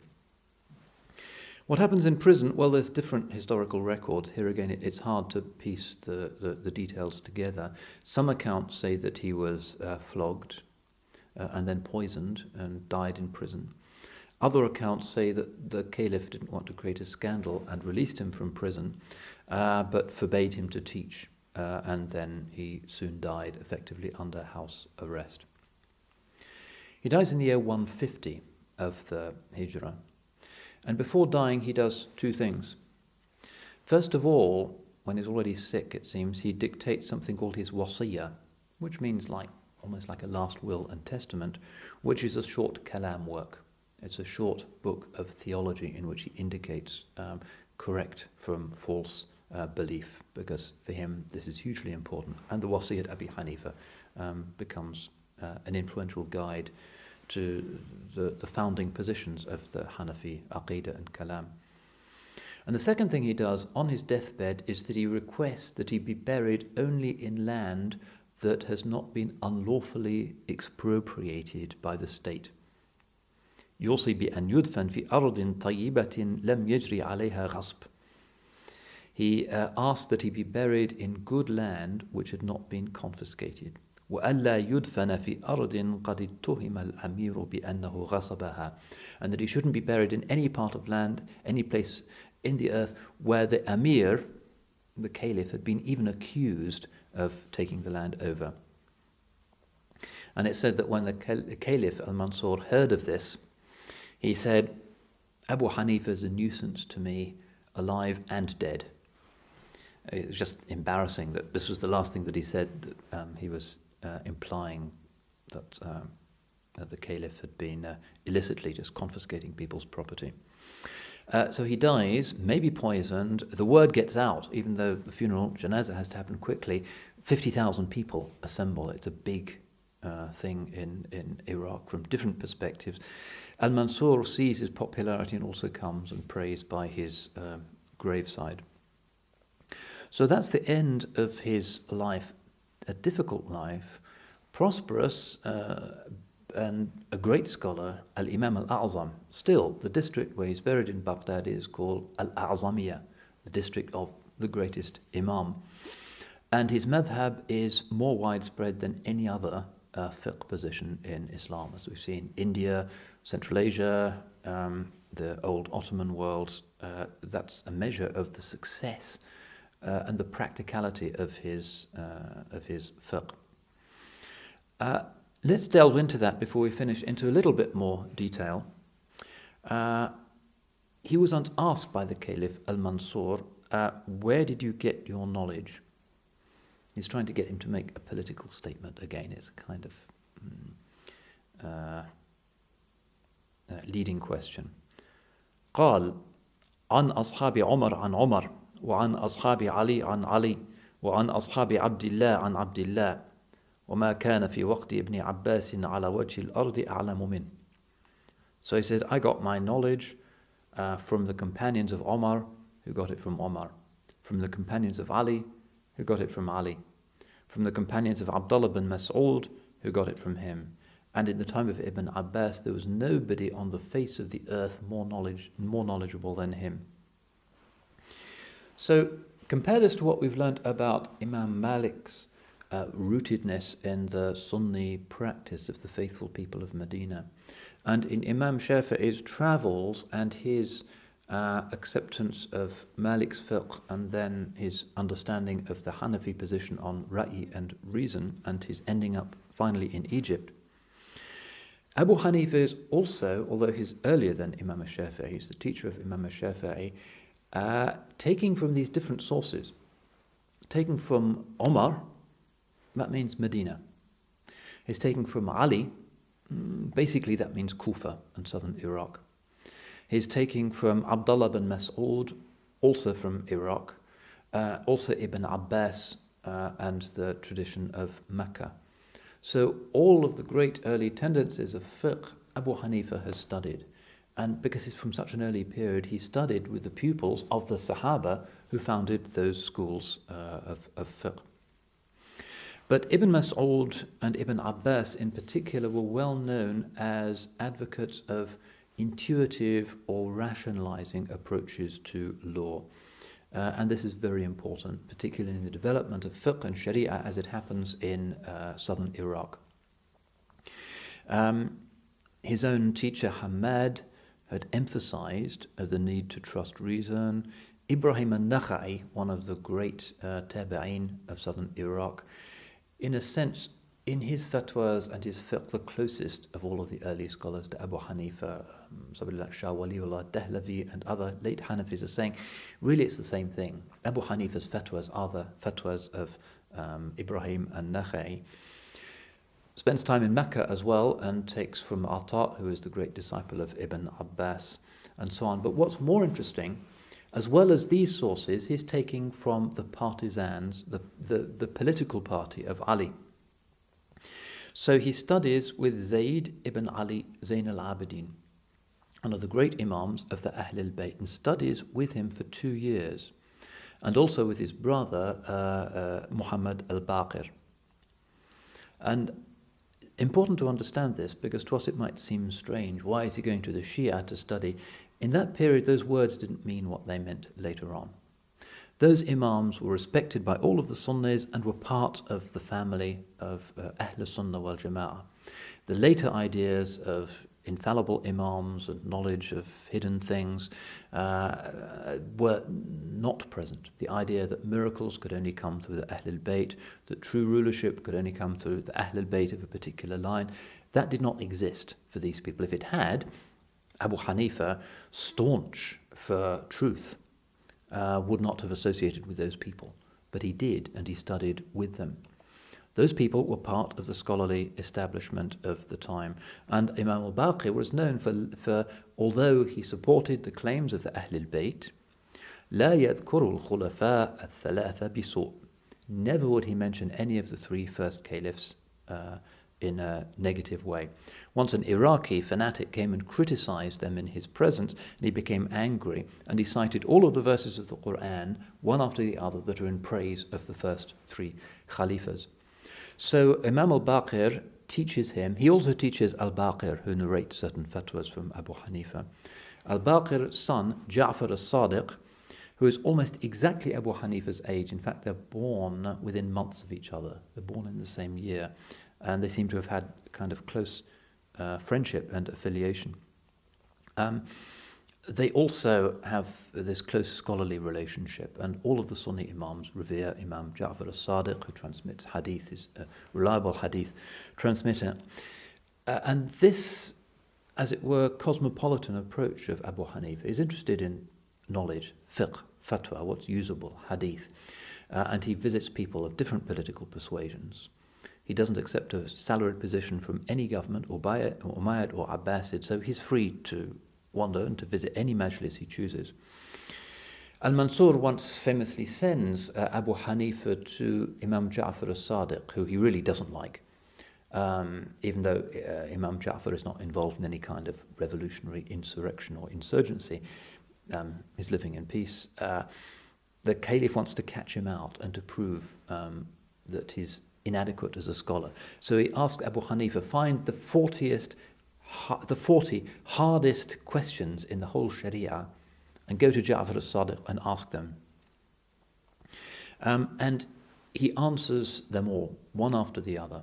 What happens in prison? Well, there's different historical records. Here again, it's hard to piece the details together. Some accounts say that he was flogged and then poisoned and died in prison. Other accounts say that the caliph didn't want to create a scandal and released him from prison, but forbade him to teach, and then he soon died effectively under house arrest. He dies in the year 150 of the Hijrah. And before dying, he does two things. First of all, when he's already sick, it seems, he dictates something called his wasiyah, which means almost like a last will and testament, which is a short kalam work. It's a short book of theology in which he indicates correct from false belief, because for him this is hugely important. And the wasiyah Abi Hanifa becomes an influential guide to the founding positions of the Hanafi Aqidah and Kalam. And the second thing he does on his deathbed is that he requests that he be buried only in land that has not been unlawfully expropriated by the state. يوصي بأن يدفن في أرض طيبة لم يجري عليها غصب. He asked that he be buried in good land which had not been confiscated. وَأَلَّا يُدْفَنَ فِي أَرْضٍ قَدِ اتُّهِمَ الْأَمِيرُ بِأَنَّهُ غَصَبَهَا. And that he shouldn't be buried in any part of land, any place in the earth where the Amir, the Caliph, had been even accused of taking the land over. And it said that when the Caliph Al-Mansur heard of this, he said, Abu Hanifa is a nuisance to me, alive and dead. It was just embarrassing that this was the last thing that he said, that he was implying that the caliph had been illicitly just confiscating people's property. So he dies, maybe poisoned. The word gets out, even though the funeral, janazah, has to happen quickly. 50,000 people assemble. It's a big thing in Iraq from different perspectives. Al-Mansur sees his popularity and also comes and prays by his graveside. So that's the end of his life, a difficult life, prosperous and a great scholar, Al-Imam Al-A'zam. Still, the district where he's buried in Baghdad is called Al-A'zamiyah, the district of the greatest Imam. And his madhab is more widespread than any other fiqh position in Islam, as we've seen. India, Central Asia, the old Ottoman world, that's a measure of the success and the practicality of his fiqh. Let's delve into that before we finish, into a little bit more detail. He was once asked by the Caliph Al-Mansur, where did you get your knowledge? He's trying to get him to make a political statement again. It's a kind of leading question. قال عن أصحاب عمر عن عمر وعن أصحاب علي عن علي وعن أصحاب عبد الله عن عبد الله وما كان في وقت ابن عباس على وجه الأرض أعلم منه. So he said, I got my knowledge from the companions of Omar, who got it from Omar, from the companions of Ali, who got it from Ali, from the companions of Abdullah bin Mas'ud, who got it from him. And in the time of Ibn Abbas, there was nobody on the face of the earth more knowledgeable than him. So compare this to what we've learnt about Imam Malik's rootedness in the Sunni practice of the faithful people of Medina, and in Imam Shafi'i's travels and his acceptance of Malik's fiqh, and then his understanding of the Hanafi position on Ra'i and reason, and his ending up finally in Egypt. Abu Hanifa is also, although he's earlier than Imam Shafi'i, he's the teacher of Imam Shafi'i, taking from these different sources. Taking from Omar, that means Medina. He's taking from Ali, basically that means Kufa and southern Iraq. He's taking from Abdullah bin Mas'ud, also from Iraq, also Ibn Abbas and the tradition of Mecca. So all of the great early tendencies of fiqh, Abu Hanifa has studied. And because it's from such an early period, he studied with the pupils of the Sahaba who founded those schools of fiqh. But Ibn Mas'ud and Ibn Abbas in particular were well known as advocates of intuitive or rationalizing approaches to law. And this is very important, particularly in the development of fiqh and sharia as it happens in southern Iraq. His own teacher Hamad had emphasized the need to trust reason. Ibrahim al-Nakha'i, one of the great tabi'in of southern Iraq, in a sense, in his fatwas and his fiqh, the closest of all of the early scholars to Abu Hanifa, somebody like Shah Waliullah Dahlavi and other late Hanafis are saying, really it's the same thing. Abu Hanifa's fatwas are the fatwas of Ibrahim al-Nakha'i. Spends time in Mecca as well and takes from Ata, who is the great disciple of Ibn Abbas, and so on. But what's more interesting, as well as these sources, he's taking from the partisans, the political party of Ali. So he studies with Zayd ibn Ali Zayn al-Abidin, one of the great Imams of the Ahl al-Bayt, and studies with him for 2 years, and also with his brother Muhammad al-Baqir. And important to understand this, because to us it might seem strange. Why is he going to the Shia to study? In that period, those words didn't mean what they meant later on. Those Imams were respected by all of the Sunnis and were part of the family of Ahl Sunnah wal Jama'ah. The later ideas of infallible Imams and knowledge of hidden things were not present. The idea that miracles could only come through the Ahl al-Bayt, that true rulership could only come through the Ahl al-Bayt of a particular line, that did not exist for these people. If it had, Abu Hanifa, staunch for truth, would not have associated with those people. But he did, and he studied with them. Those people were part of the scholarly establishment of the time. And Imam al-Baqir was known for although he supported the claims of the Ahl al-Bayt, لا يذكر الخلفاء الثلاثة بسوء. Never would he mention any of the 3 first caliphs in a negative way. Once an Iraqi fanatic came and criticized them in his presence, and he became angry, and he cited all of the verses of the Quran, one after the other, that are in praise of the first 3 Khalifas. So Imam al-Baqir teaches him. He also teaches al-Baqir, who narrates certain fatwas from Abu Hanifa. Al-Baqir's son, Ja'far al-Sadiq, who is almost exactly Abu Hanifa's age. In fact, they're born within months of each other. They're born in the same year. And they seem to have had kind of close friendship and affiliation. They also have this close scholarly relationship, and all of the Sunni Imams revere Imam Ja'far al-Sadiq, who transmits hadith, is a reliable hadith transmitter. And this, as it were, cosmopolitan approach of Abu Hanifa is interested in knowledge, fiqh, fatwa, what's usable, hadith. And he visits people of different political persuasions. He doesn't accept a salaried position from any government, or Umayyad or Abbasid, so he's free to wander and to visit any majlis he chooses. Al-Mansur once famously sends Abu Hanifa to Imam Ja'far al-Sadiq, who he really doesn't like, even though Imam Ja'far is not involved in any kind of revolutionary insurrection or insurgency. He's living in peace. The Caliph wants to catch him out and to prove that he's inadequate as a scholar. So he asked Abu Hanifa, find the 40 hardest questions in the whole Sharia and go to Ja'far as-Sadiq and ask them. And he answers them all, one after the other,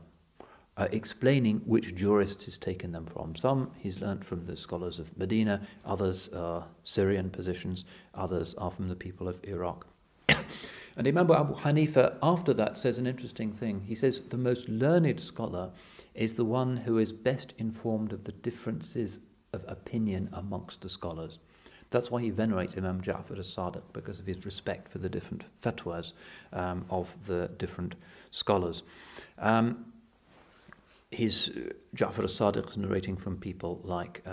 explaining which jurists he's taken them from. Some he's learnt from the scholars of Medina, others are Syrian positions, others are from the people of Iraq. And remember, Abu Hanifa, after that, says an interesting thing. He says the most learned scholar is the one who is best informed of the differences of opinion amongst the scholars. That's why he venerates Imam Ja'far as-Sadiq, because of his respect for the different fatwas of the different scholars. Ja'far as-Sadiq is narrating from people like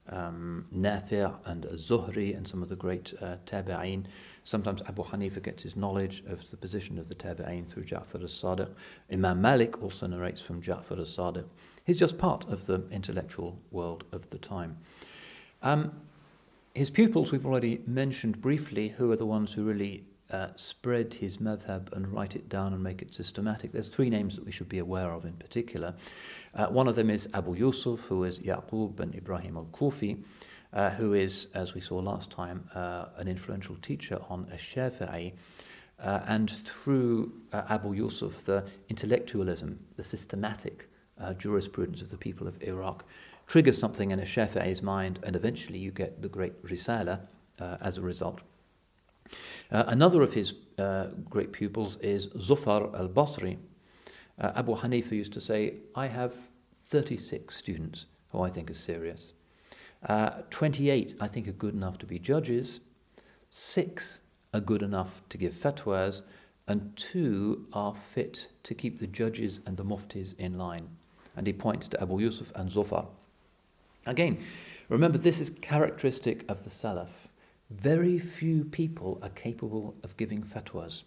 Nafi' and Zuhri and some of the great tabi'een. Sometimes Abu Hanifa gets his knowledge of the position of the tabi'een through Ja'far as-Sadiq. Imam Malik also narrates from Ja'far as-Sadiq. He's just part of the intellectual world of the time. His pupils we've already mentioned briefly, who are the ones who really spread his madhab and write it down and make it systematic. There's three names that we should be aware of in particular. One of them is Abu Yusuf, who is Yaqub bin Ibrahim al-Kufi, who is, as we saw last time, an influential teacher on Ash-Shafi'i, and through Abu Yusuf, the intellectualism, the systematic jurisprudence of the people of Iraq triggers something in Ash-Shafi'i's mind, and eventually you get the great Risala as a result. Another of his great pupils is Zufar al-Basri. Abu Hanifa used to say, I have 36 students who I think are serious. 28 I think are good enough to be judges, 6 are good enough to give fatwas, and 2 are fit to keep the judges and the muftis in line. And he points to Abu Yusuf and Zufar. Again, remember, this is characteristic of the Salaf. Very few people are capable of giving fatwas.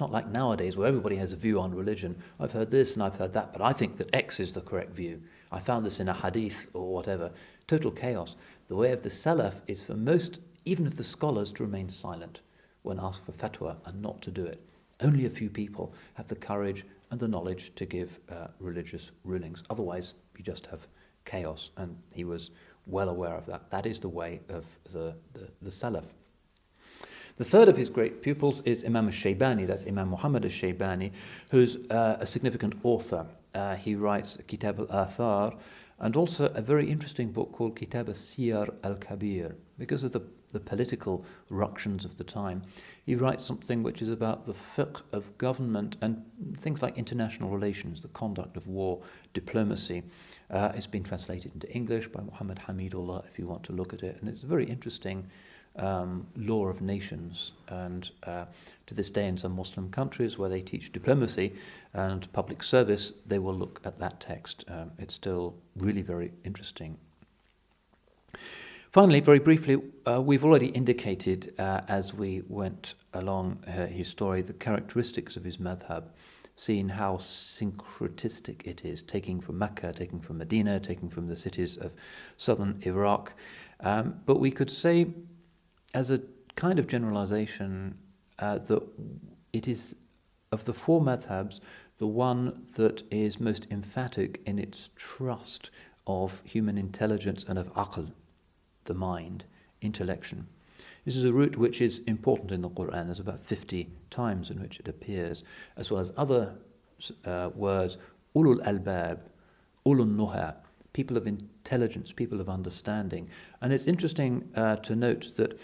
Not like nowadays where everybody has a view on religion. I've heard this and I've heard that, but I think that X is the correct view. I found this in a hadith or whatever. Total chaos. The way of the Salaf is for most, even of the scholars, to remain silent when asked for fatwa and not to do it. Only a few people have the courage and the knowledge to give religious rulings. Otherwise, you just have chaos, and he was well aware of that. That is the way of the Salaf. The third of his great pupils is Imam al-Shaybani, that's Imam Muhammad al-Shaybani, who's a significant author. He writes Kitab al-Athar and also a very interesting book called Kitab al-Siyar al-Kabir. Because of the political ructions of the time, he writes something which is about the fiqh of government and things like international relations, the conduct of war, diplomacy. It's been translated into English by Muhammad Hamidullah, if you want to look at it, and it's a very interesting law of nations, and to this day in some Muslim countries where they teach diplomacy and public service, they will look at that text. It's still really very interesting. Finally, very briefly, we've already indicated as we went along his story the characteristics of his madhab, seeing how syncretistic it is, taking from Mecca, taking from Medina, taking from the cities of southern Iraq. But we could say, as a kind of generalization, that it is, of the four madhabs, the one that is most emphatic in its trust of human intelligence and of aql, the mind, intellection. This is a root which is important in the Quran. There's about 50 times in which it appears, as well as other words, ulul albab, ulul nuha, people of intelligence, people of understanding. And it's interesting to note that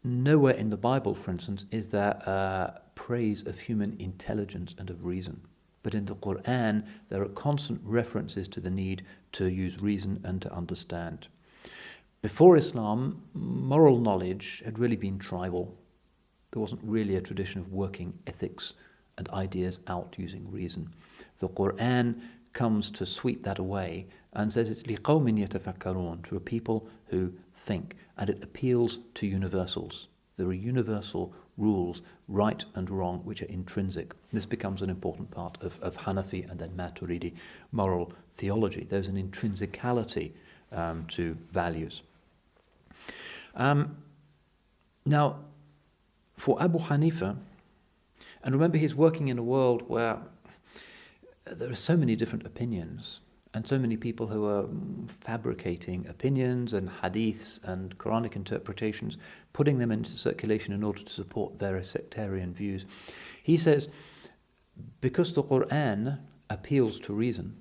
nowhere in the Bible, for instance, is there praise of human intelligence and of reason. But in the Quran, there are constant references to the need to use reason and to understand. Before Islam, moral knowledge had really been tribal. There wasn't really a tradition of working ethics and ideas out using reason. The Quran comes to sweep that away and says it's لِقَوْمٍ يَتَفَكَّرُونَ, to a people who think, and it appeals to universals. There are universal rules, right and wrong, which are intrinsic. This becomes an important part of Hanafi and then Maturidi moral theology. There's an intrinsicality to values. Now, for Abu Hanifa, and remember he's working in a world where there are so many different opinions and so many people who are fabricating opinions and hadiths and Quranic interpretations, putting them into circulation in order to support various sectarian views. He says, because the Quran appeals to reason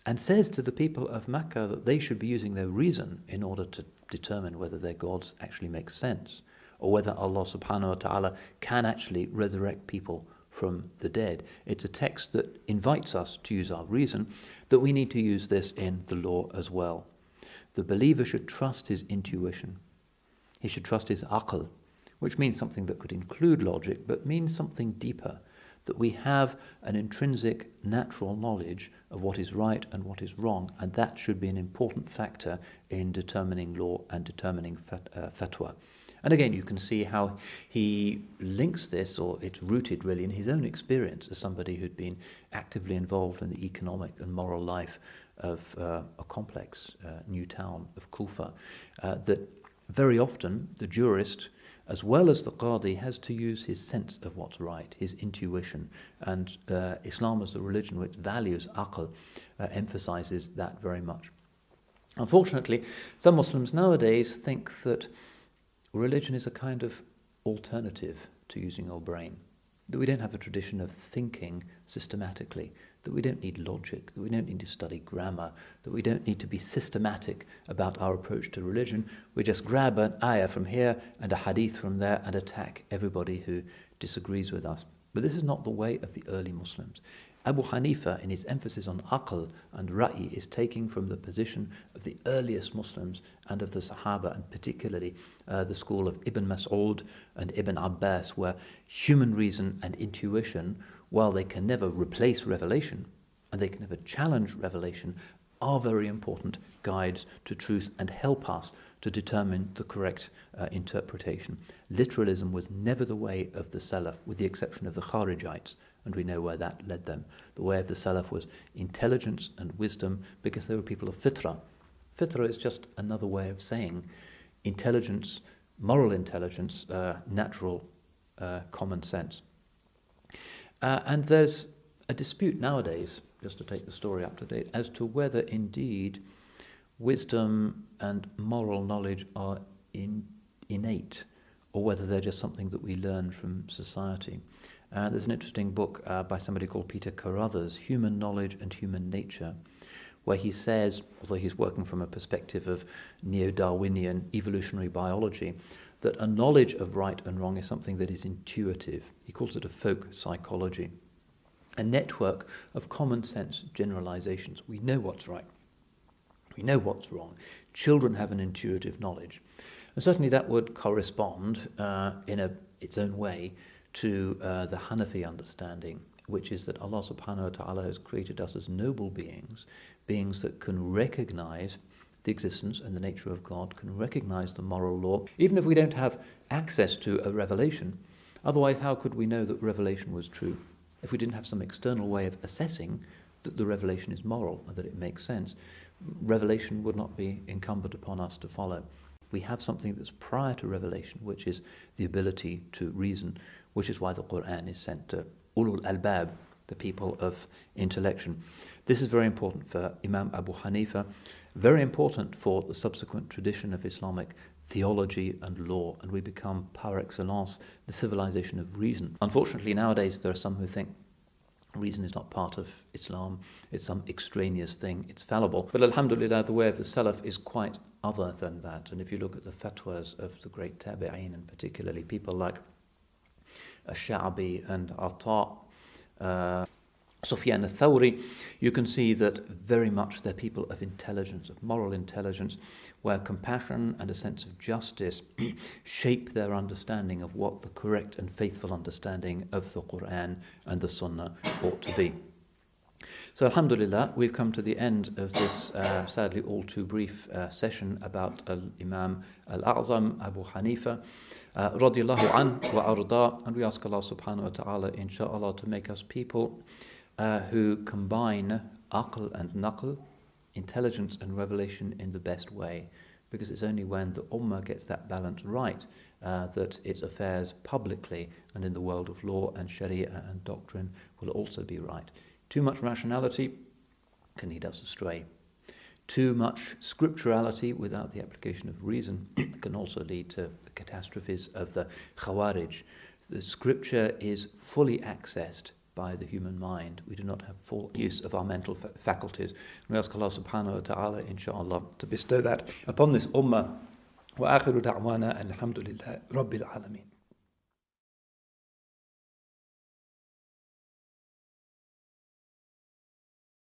and says to the people of Makkah that they should be using their reason in order to determine whether their gods actually make sense, or whether Allah subhanahu wa ta'ala can actually resurrect people from the dead. It's a text that invites us to use our reason, that we need to use this in the law as well. The believer should trust his intuition. He should trust his aql, which means something that could include logic, but means something deeper, that we have an intrinsic natural knowledge of what is right and what is wrong, and that should be an important factor in determining law and determining fatwa. And again, you can see how he links this, or it's rooted really in his own experience as somebody who'd been actively involved in the economic and moral life of a complex new town of Kufa, that very often the jurist, as well as the qadi, has to use his sense of what's right, his intuition. And Islam as a religion which values aql emphasizes that very much. Unfortunately, some Muslims nowadays think that religion is a kind of alternative to using your brain, that we don't have a tradition of thinking systematically, that we don't need logic, that we don't need to study grammar, that we don't need to be systematic about our approach to religion. We just grab an ayah from here and a hadith from there and attack everybody who disagrees with us. But this is not the way of the early Muslims. Abu Hanifa, in his emphasis on aql and ra'i, is taking from the position of the earliest Muslims and of the Sahaba, and particularly the school of Ibn Mas'ud and Ibn Abbas, where human reason and intuition, while they can never replace revelation and they can never challenge revelation, are very important guides to truth and help us to determine the correct interpretation. Literalism was never the way of the Salaf, with the exception of the Kharijites, and we know where that led them. The way of the Salaf was intelligence and wisdom, because they were people of fitrah. Fitrah is just another way of saying intelligence, moral intelligence, natural common sense. And there's a dispute nowadays, just to take the story up to date, as to whether indeed wisdom and moral knowledge are innate, or whether they're just something that we learn from society. There's an interesting book by somebody called Peter Carruthers, Human Knowledge and Human Nature, where he says, although he's working from a perspective of neo-Darwinian evolutionary biology, that a knowledge of right and wrong is something that is intuitive. He calls it a folk psychology, a network of common sense generalizations. We know what's right. We know what's wrong. Children have an intuitive knowledge. And certainly that would correspond in its own way to the Hanafi understanding, which is that Allah subhanahu wa ta'ala has created us as noble beings, beings that can recognize the existence and the nature of God, can recognize the moral law, even if we don't have access to a revelation. Otherwise, how could we know that revelation was true? If we didn't have some external way of assessing that the revelation is moral and that it makes sense, revelation would not be incumbent upon us to follow. We have something that's prior to revelation, which is the ability to reason, which is why the Quran is sent to ulul albab, the people of intellection. This is very important for Imam Abu Hanifa, very important for the subsequent tradition of Islamic theology and law, and we become par excellence the civilization of reason. Unfortunately, nowadays there are some who think reason is not part of Islam, it's some extraneous thing, it's fallible. But alhamdulillah, the way of the Salaf is quite other than that. And if you look at the fatwas of the great tabi'een, and particularly people like Ash-Sha'bi and Ata, Sufyan al-Thawri, you can see that very much they're people of intelligence, of moral intelligence, where compassion and a sense of justice shape their understanding of what the correct and faithful understanding of the Quran and the Sunnah ought to be. So alhamdulillah, we've come to the end of this sadly all too brief session about Imam Al-A'zam Abu Hanifa radiyallahu an wa arda, and we ask Allah subhanahu wa ta'ala inshaAllah to make us people who combine aql and naql, intelligence and revelation in the best way, because it's only when the ummah gets that balance right that its affairs publicly and in the world of law and sharia and doctrine will also be right. Too much rationality can lead us astray. Too much scripturality without the application of reason can also lead to the catastrophes of the Khawarij. The scripture is fully accessed by the human mind. We do not have full use of our mental faculties. We ask Allah subhanahu wa ta'ala, inshaAllah, to bestow that upon this ummah. Wa akhiru da'wana alhamdulillah rabbil alameen.